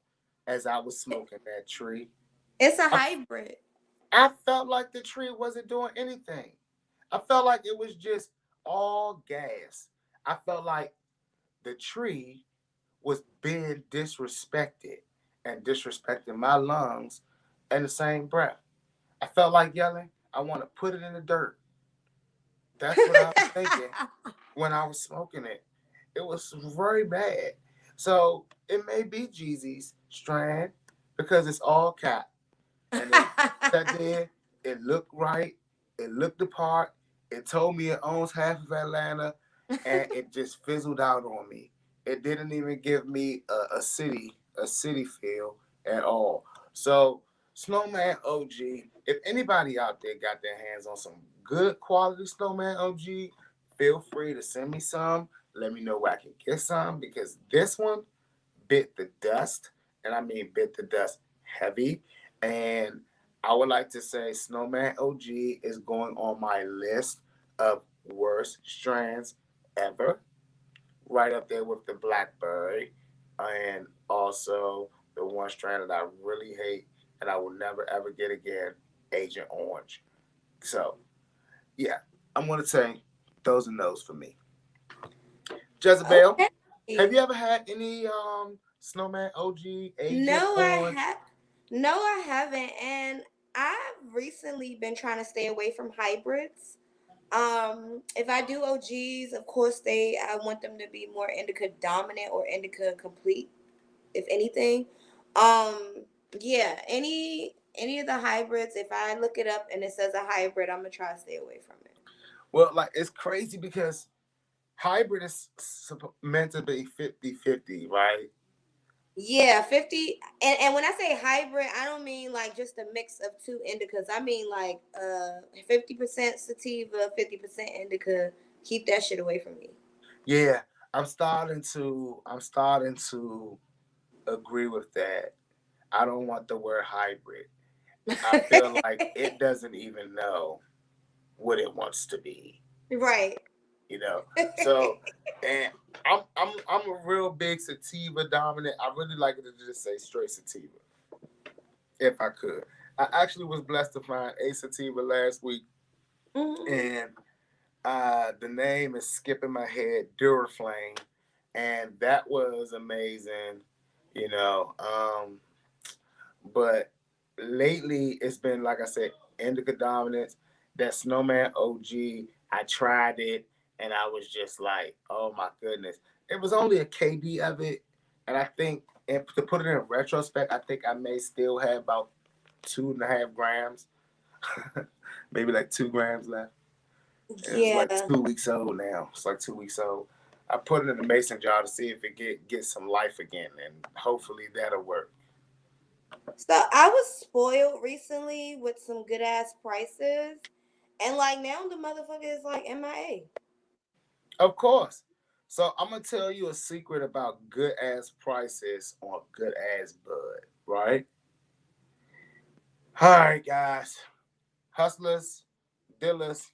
as I was smoking that tree. It's a hybrid. I felt like the tree wasn't doing anything. I felt like it was just all gas. I felt like the tree was being disrespected and disrespecting my lungs in the same breath. I felt like yelling, I want to put it in the dirt. That's what I was thinking when I was smoking it. It was very bad. So it may be Jeezy's strand because it's all cap. And it sat there, it looked right, it looked the part, it told me it owns half of Atlanta, and it just fizzled out on me. It didn't even give me a city feel at all. So Snowman OG, if anybody out there got their hands on some good quality Snowman OG, feel free to send me some. Let me know where I can get some because this one bit the dust, and I mean bit the dust heavy. And I would like to say Snowman OG is going on my list of worst strands ever, right up there with the Blackberry, and also the one strand that I really hate and I will never ever get again, Agent Orange. So yeah, I'm gonna say those and those for me. Jezebel, have Okay. you ever had any Snowman OG, Agent No, I Orange? have. No, I haven't, and I've recently been trying to stay away from hybrids. If I do OGs, of course I want them to be more indica dominant or indica complete, if anything. Yeah, any of the hybrids, if I look it up and it says a hybrid, I'm gonna try to stay away from it. Well, like it's crazy because hybrid is meant to be 50-50, right? Yeah, 50, and when I say hybrid, I don't mean like just a mix of two indicas. I mean like 50% sativa, 50% indica. Keep that shit away from me. Yeah, I'm starting to agree with that. I don't want the word hybrid. I feel like it doesn't even know what it wants to be, Right. you know. So, and I'm a real big sativa dominant. I really like it to just say straight sativa, if I could. I actually was blessed to find a sativa last week, Hmm. and the name is skipping my head, Duraflame, and that was amazing, you know. But lately, it's been like I said, indica dominance. That Snowman OG, I tried it, and I was just like, oh my goodness. It was only a KD of it, and I think, and to put it in retrospect, I think I may still have about 2.5 grams, maybe like 2 grams left. It's like Yeah. 2 weeks old now. It's like 2 weeks old. I put it in the mason jar to see if it get some life again, and hopefully that'll work. So I was spoiled recently with some good ass prices, and like now the motherfucker is like MIA. Of course. So I'm gonna tell you a secret about good ass prices on good ass bud, right? All right, guys, hustlers, dealers,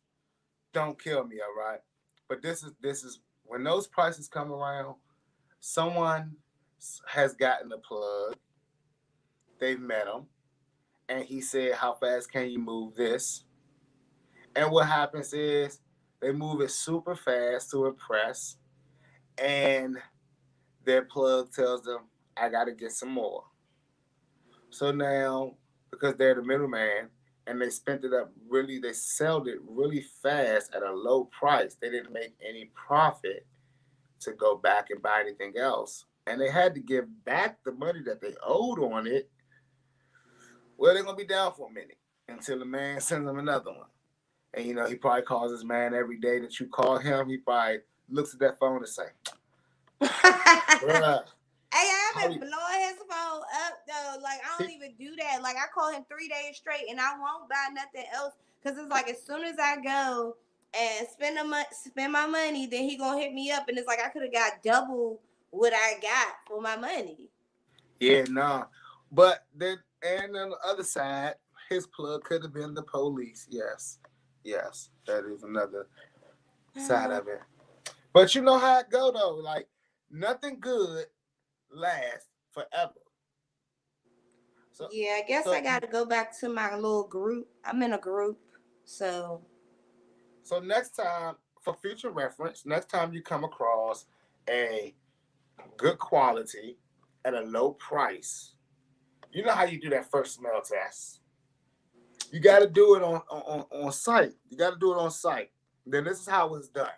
don't kill me, all right? But this is when those prices come around, someone has gotten the plug. They've met him, and he said, "How fast can you move this?" And what happens is they move it super fast to impress, and their plug tells them, "I got to get some more." So now, because they're the middleman and they spent it up really, they sold it really fast at a low price. They didn't make any profit to go back and buy anything else. And they had to give back the money that they owed on it. Well, they're going to be down for a minute until the man sends them another one. And you know, he probably calls his man every day that you call him. He probably looks at that phone and say, bruh, Hey, I've how been you, blowing his phone up though. Like I don't he, even do that. Like I call him 3 days straight, and I won't buy nothing else because it's like as soon as I go and spend my money, then he gonna hit me up, and it's like I could have got double what I got for my money. yeah, nah. But then, and on the other side, his plug could have been the police. Yes, yes, that is another side of it. But you know how it go though. Like nothing good lasts forever. So, Yeah, I guess I so, got to go back to my little group. I'm in a group, so so next time, for future reference, next time you come across a good quality at a low price, you know how you do that first smell test. You got to do it on site. You got to do it on site. Then this is how it's done.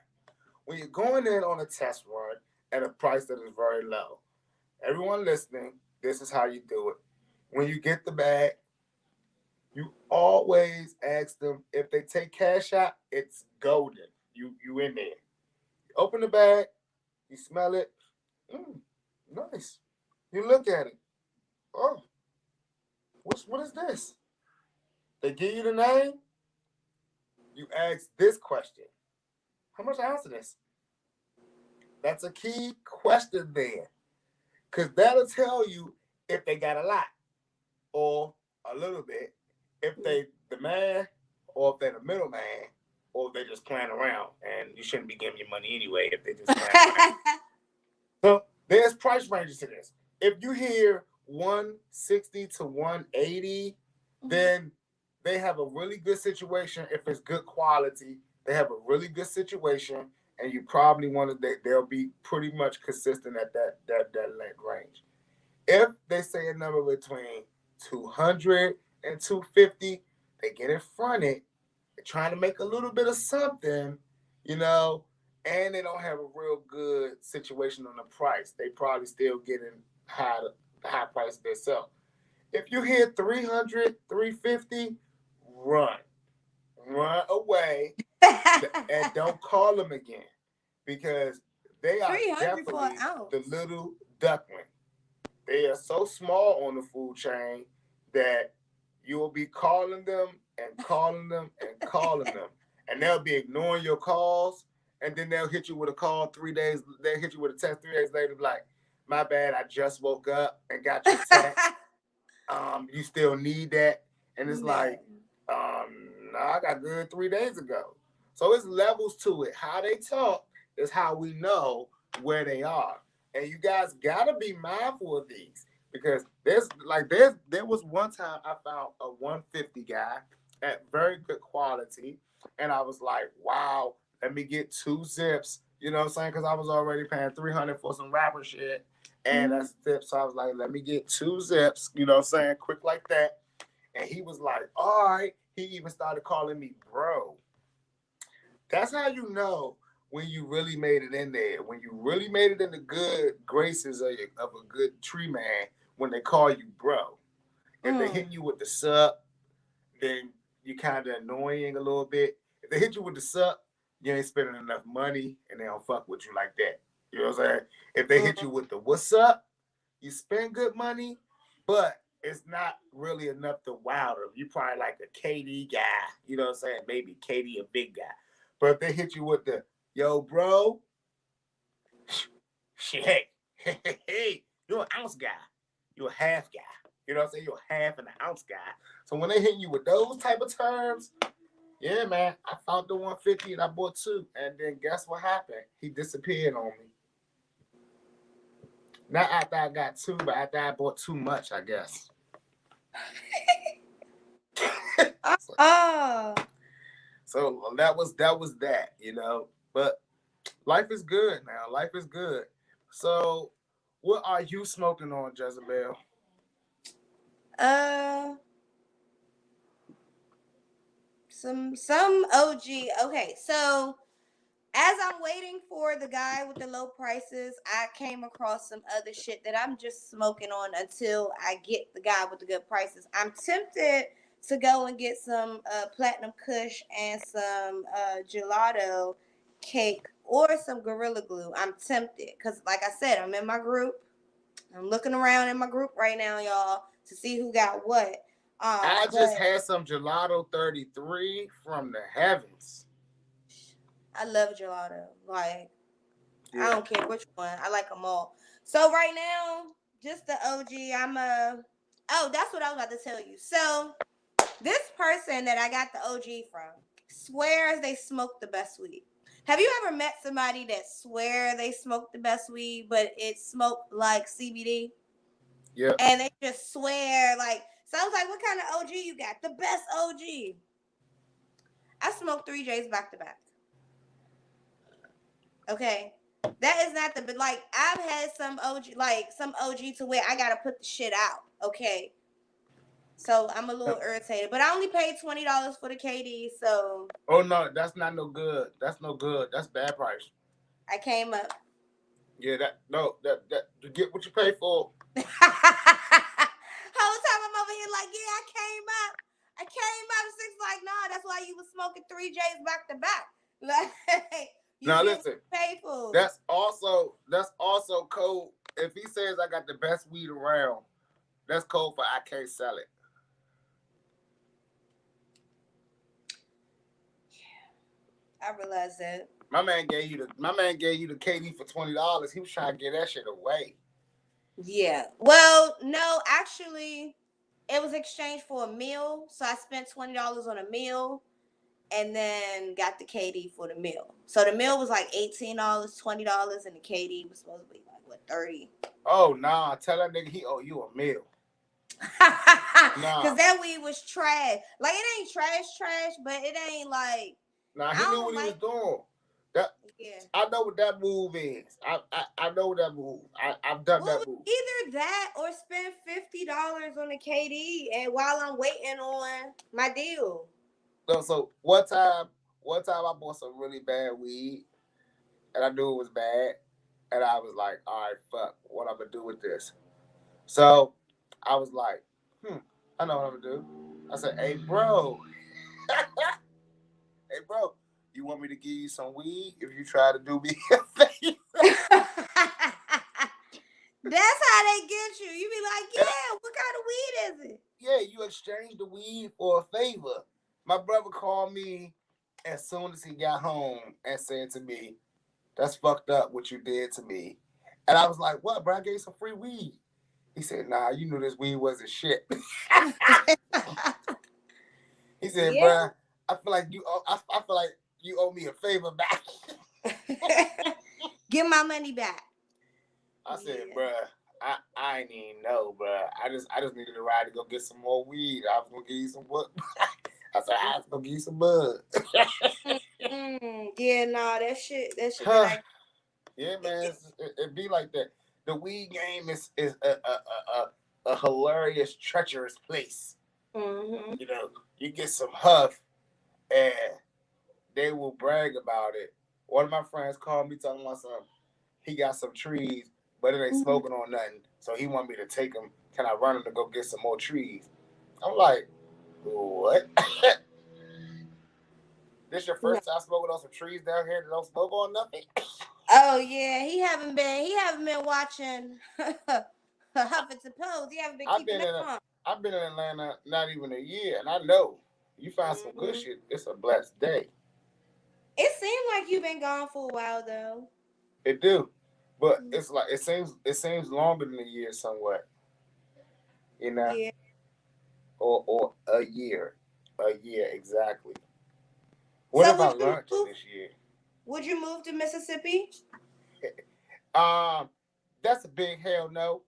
When you're going in on a test run at a price that is very low, everyone listening, this is how you do it. When you get the bag, you always ask them if they take cash out. It's golden. You in there. Open the bag, you smell it. Nice. You look at it. Oh, what is this? They give you the name. You ask this question: how much ounce of this? That's a key question there, because that'll tell you if they got a lot or a little bit, if they the man or if they're the middleman, or if they just playing around. And you shouldn't be giving your money anyway if they just playing around. So there's price ranges to this. If you hear 160 to 180, then they have a really good situation. If it's good quality, they have a really good situation, and you probably want to. They'll be pretty much consistent at that length range. If they say a number between 200 and 250, they get in front of it. They're trying to make a little bit of something, you know, and they don't have a real good situation on the price. They probably still getting high price themselves. If you hit 300, 350, run. Run away and don't call them again, because they are definitely the little duckling. They are so small on the food chain that you will be calling them and calling them and calling them, and they'll be ignoring your calls, and then they'll hit you with a call 3 days. They'll hit you with a text 3 days later, like, my bad, I just woke up and got your text. You still need that, and it's like, no, I got good 3 days ago. So it's levels to it. How they talk is how we know where they are. And you guys gotta be mindful of these, because there was one time I found a 150 guy at very good quality, and I was like, wow, let me get 2 zips. You know what I'm saying? Because I was already paying 300 for some rapper shit, and that's zip. So I was like, let me get 2 zips. You know what I'm saying? Quick like that. And he was like, all right. He even started calling me bro. That's how you know when you really made it in there, when you really made it in the good graces of a good tree man, when they call you bro. If they hit you with the sup, then you kind of annoying a little bit. If they hit you with the sup, you ain't spending enough money, and they don't fuck with you like that. You know what I'm saying? If they hit you with the what's up, you spend good money, but it's not really enough to wow them. You probably like a KD guy. You know what I'm saying? Maybe KD a big guy. But if they hit you with the, yo, bro, shit, hey, you're an ounce guy. You're a half guy. You know what I'm saying? You're a half and an ounce guy. So when they hit you with those type of terms, yeah, man, I found the 150 and I bought 2. And then guess what happened? He disappeared on me. Not after I got 2, but after I bought too much, I guess. So that was that, you know. But life is good now. Life is good. So what are you smoking on, Jezebel? Some OG. Okay, so as I'm waiting for the guy with the low prices, I came across some other shit that I'm just smoking on until I get the guy with the good prices. I'm tempted to go and get some Platinum Kush and some gelato cake or some Gorilla Glue. I'm tempted because, like I said, I'm in my group. I'm looking around in my group right now, y'all, to see who got what. I just had some gelato 33 from the heavens. I love gelato. Like, yeah. I don't care which one. I like them all. So right now, just the OG. Oh, that's what I was about to tell you. So this person that I got the OG from swears they smoke the best weed. Have you ever met somebody that swear they smoke the best weed, but it smoked like CBD? Yeah. And they just swear like. So I was like, what kind of OG you got? The best OG. I smoked 3 J's back to back. Okay. That is not the, but like, I've had some OG to where I gotta put the shit out. Okay. So I'm a little irritated, but I only paid $20 for the KD. So. Oh no, that's not no good. That's no good. That's bad price. I came up. Yeah, that you get what you pay for. Whole time I'm over here like, yeah, I came up. Six like, nah, that's why you was smoking 3 J's back to back. Like, You Now get listen, paid for. that's also code. If he says I got the best weed around, that's code for I can't sell it. I realize that. My man gave you the KD for $20. He was trying to get that shit away. Yeah. Well, no, actually, it was exchanged for a meal. So I spent $20 on a meal and then got the KD for the meal. So the meal was like $18, $20, and the KD was supposed to be like what, 30. Oh nah, tell that nigga he owe you a meal. Cause that weed was trash. Like it ain't trash, but it ain't like Nah, I he knew don't what he like. was doing. That Yeah. I know what that move is. I know what that move. I've done Well, that move. either that or spend $50 on a KD, and while I'm waiting on my deal. So one time I bought some really bad weed, and I knew it was bad, and I was like, all right, fuck, what I'm gonna do with this? So I was like, I know what I'm gonna do. I said, hey bro, hey bro, you want me to give you some weed if you try to do me a favor? That's how they get you. You be like, yeah, what kind of weed is it? Yeah, you exchange the weed for a favor. My brother called me as soon as he got home and said to me, that's fucked up what you did to me. And I was like, what, bro? I gave you some free weed. He said, nah, you knew this weed wasn't shit. He said, Yeah. bro, I feel like you owe me a favor back. Get my money back. I said, bruh, I ain't even know, bruh. I just needed a ride to go get some more weed. I was gonna give you some what? I said I was gonna give you some bud. Yeah, nah, that shit that Yeah, man, it be like that. The weed game is a hilarious, treacherous place. Mm-hmm. You know, you get some huff, and they will brag about it. One of my friends called me talking about something. He got some trees, but it ain't smoking on nothing. So he want me to take him. Can I run him to go get some more trees? I'm like, what? This your No. first time smoking on some trees down here that don't smoke on nothing? Oh yeah, he haven't been watching Huffington Post. He haven't been keeping that on. I've been in Atlanta not even a year, and I know you find some good Mm-hmm. shit. It's a blessed day. It seemed like you've been gone for a while though. It do, but it's like it seems longer than a year somewhat, you know, Yeah. or a year exactly. What So have I learned in this year? would you move to Mississippi? Um, that's a big hell no.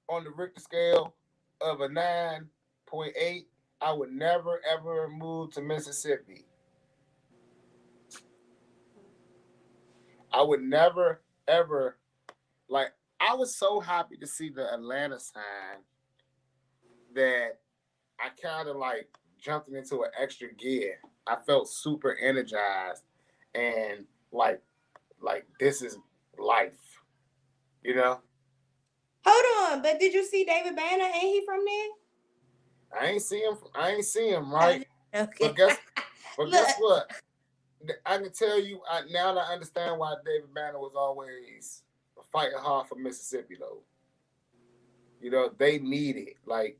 On the Richter scale of a 9.8, I would never ever move to Mississippi. I would never ever like. I was so happy to see the Atlanta sign that I kind of like jumped into an extra gear. I felt super energized and like this is life, you know. Hold on, but did you see David Banner? Ain't he from I ain't see him. I ain't see him, there? right? But Okay. Look. guess what? I can tell you now that I understand why David Banner was always fighting hard for Mississippi, though. You know, they need it. Like,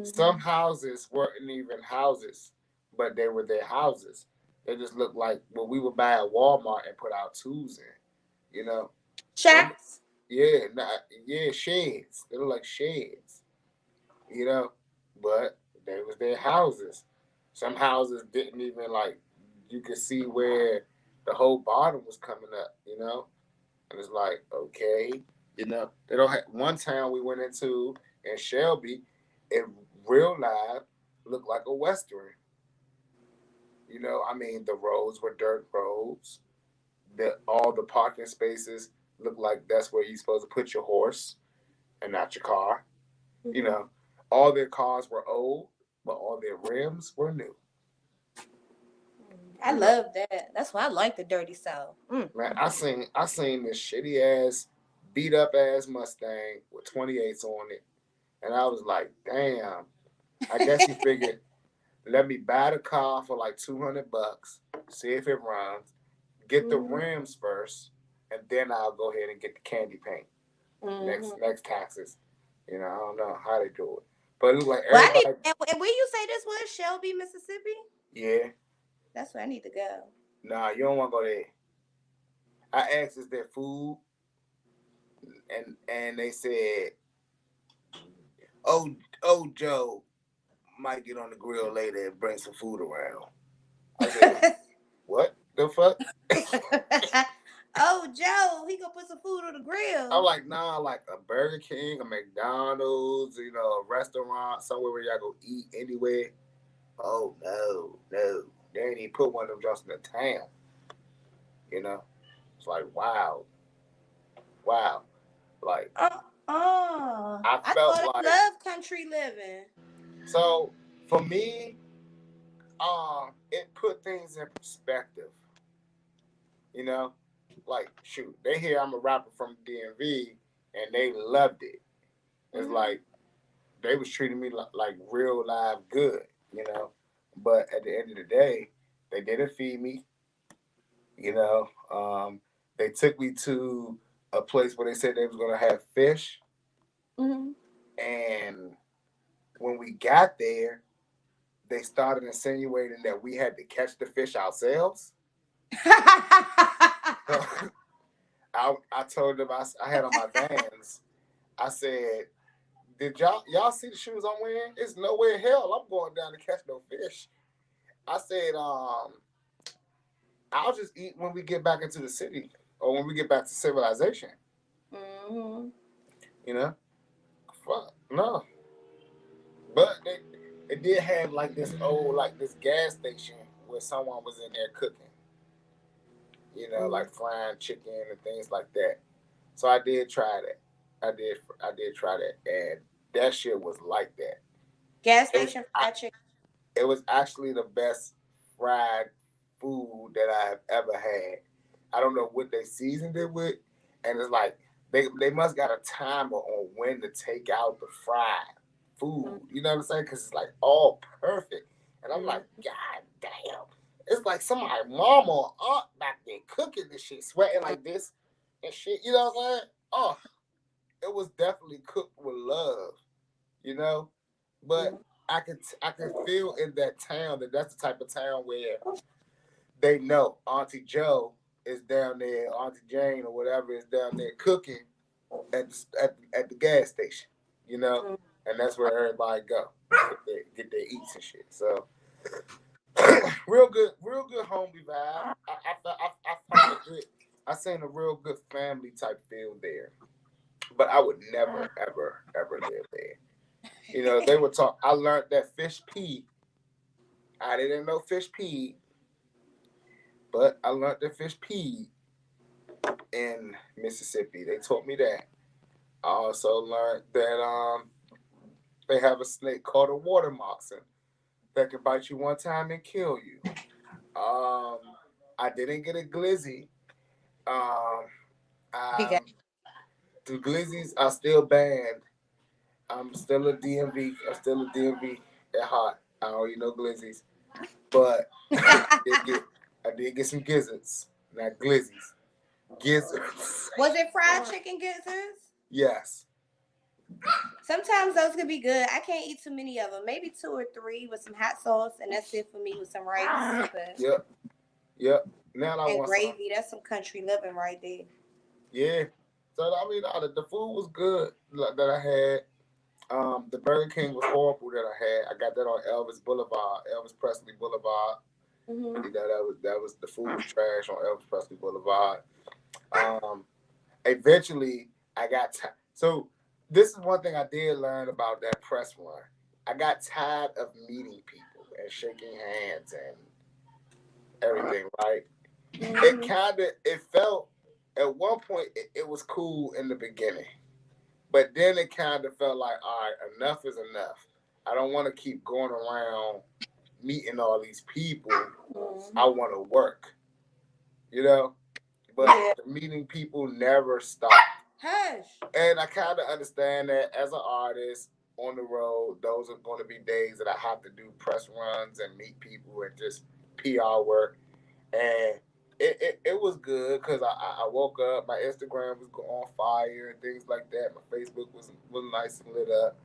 some houses weren't even houses, but they were their houses. They just looked like what we would buy at Walmart and put our tools in, you know? Shacks. Yeah, yeah, sheds. They look like sheds, you know? But they was their houses. Some houses didn't even like, you could see where the whole bottom was coming up, you know? And it's like, okay, you know, they don't have one town we went into in Shelby, in real life looked like a Western. You know, I mean the roads were dirt roads. All the parking spaces looked like that's where you're supposed to put your horse and not your car. You know, all their cars were old, but all their rims were new. I love that. That's why I like the dirty South. Man, I seen this shitty ass, beat up ass Mustang with 28s on it, and I was like, damn. I guess he figured, let me buy the car for like $200, see if it runs, get the rims first, and then I'll go ahead and get the candy paint next taxes. I don't know how they do it, but it looks like Well, everybody. and where you say this was? Shelby, Mississippi? Yeah, That's where I need to go. nah, you don't want to go there. I asked, is there food, and they said, oh, Joe might get on the grill later and bring some food around. I said, what the fuck? Oh, Joe, he gonna put some food on the grill. I'm like, nah, like a Burger King, a McDonald's, a restaurant, somewhere where y'all go eat anywhere. Oh, no. They ain't even put one of them just in the town. It's like, wow. Like, I felt thought like, I love country living. so for me, it put things in perspective. Like, shoot, they hear I'm a rapper from DMV and they loved it. It's like they was treating me like real live good, But at the end of the day, they didn't feed me, They took me to a place where they said they was gonna have fish, and when we got there, they started insinuating that we had to catch the fish ourselves. I told them I had on my Vans. I said, "Did y'all see the shoes I'm wearing? It's nowhere in hell I'm going down to catch no fish." I said, "I'll just eat when we get back into the city or when we get back to civilization." Fuck no. But they did have like this this gas station where someone was in there cooking. Like frying chicken and things like that. So I did try that. I did try that, and that shit was like that. Gas station fried chicken. It was actually the best fried food that I've ever had. I don't know what they seasoned it with, and it's like they must got a timer on when to take out the fried food. You know what I'm saying? Because it's like all perfect, and I'm like, God damn. It's like somebody mama or aunt back there cooking this shit, sweating like this and shit. You know what I'm saying? Oh, it was definitely cooked with love, But I can feel in that town that's the type of town where they know Auntie Joe is down there, Auntie Jane or whatever is down there cooking at the gas station, and that's where everybody go get their eats and shit. So. real good homie vibe. I found a good. I seen a real good family type feel there, but I would never ever live there. They were talk. I learned that fish pee. I didn't know fish pee, but I learned that fish pee in Mississippi. They taught me that. I also learned that they have a snake called a water moccasin that can bite you one time and kill you. I didn't get a glizzy. The glizzies are still banned. I'm still a DMV. I'm still a DMV at heart. I don't eat no glizzies, but I did get some gizzards, not glizzies. Gizzards. Was it fried chicken gizzards? Yes. Sometimes those could be good. I can't eat too many of them. Maybe 2 or 3 with some hot sauce, and that's it for me with some rice. Yep. Now I and want gravy. some. That's some country living right there. Yeah. So I mean, the food was good that I had. The Burger King was horrible that I had. I got that on Elvis Presley Boulevard. That was the food was trash on Elvis Presley Boulevard. Eventually, I got so. This is one thing I did learn about that press run. I got tired of meeting people and shaking hands and everything. Right? It felt at one point it was cool in the beginning. But then it kind of felt like, all right, enough is enough. I don't want to keep going around meeting all these people. I want to work, But the meeting people never stopped. Hush. And I kind of understand that as an artist on the road, those are going to be days that I have to do press runs and meet people and just PR work. And it was good because I woke up, my Instagram was on fire and things like that. My Facebook was nice and lit up.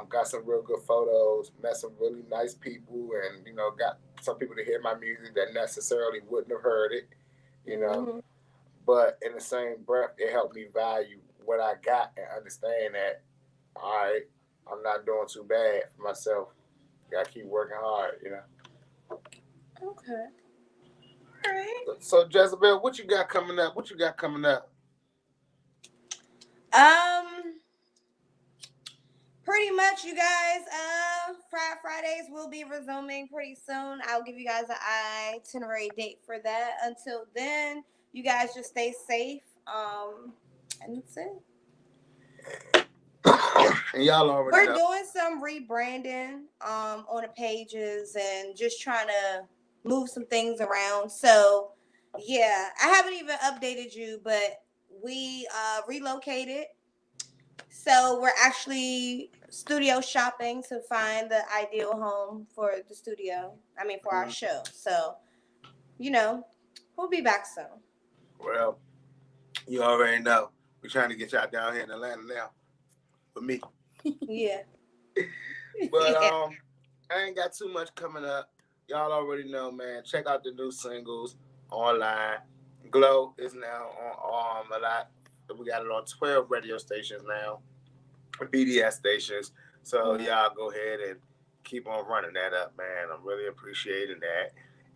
Got some real good photos, met some really nice people, and got some people to hear my music that necessarily wouldn't have heard it. You know, Mm-hmm. but in the same breath, it helped me value what I got and understand that, all right, I'm not doing too bad for myself. Gotta keep working hard. Okay. All right. So Jezebel, what you got coming up? What you got coming up? Um, Pretty much, you guys. Fridays will be resuming pretty soon. I'll give you guys an itinerary date for that. Until then, you guys just stay safe. And that's it. And y'all already We're know. doing some rebranding on the pages and just trying to move some things around. So yeah, I haven't even updated you, but we relocated. So we're actually studio shopping to find the ideal home for the studio. I mean for our show. So, we'll be back soon. Well, you already know. We're trying to get y'all down here in Atlanta now. For me. Yeah. But Yeah. I ain't got too much coming up. Y'all already know, man. Check out the new singles online. Glow is now on a lot. We got it on 12 radio stations now, BDS stations. So y'all go ahead and keep on running that up, man. I'm really appreciating that.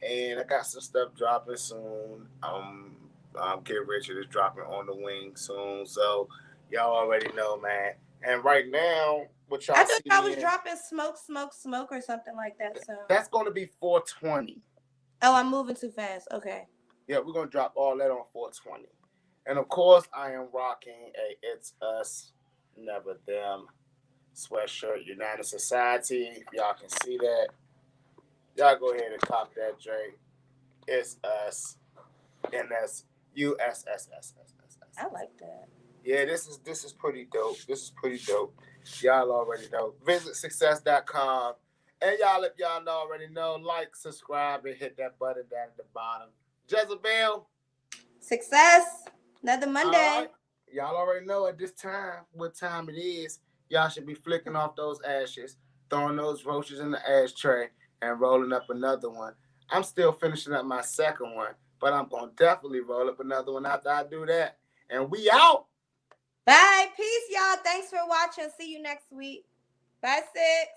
And I got some stuff dropping soon. Get Richard is dropping on the wing soon. So y'all already know, man. And right now, what y'all I thought see I me was in, dropping smoke or something like that. So that's going to be 420. oh, I'm moving too fast. Okay. Yeah, we're going to drop all that on 420. And of course, I am rocking a It's Us, Never Them sweatshirt, United Society. If y'all can see that, y'all go ahead and cop that drink. It's Us, NSUSSSSS. I like that. Yeah, this is pretty dope. This is pretty dope. Y'all already know. Visit Sixxcess.com. And y'all, if y'all already know, like, subscribe, and hit that button down at the bottom. Jezebel. Sixxcess. Another All Monday. right. Y'all already know at this time what time it is. Y'all should be flicking off those ashes, throwing those roaches in the ashtray, and rolling up another one. I'm still finishing up my second one, but I'm going to definitely roll up another one after I do that. And we out. Bye. Peace, y'all. Thanks for watching. See you next week. Bye, Six.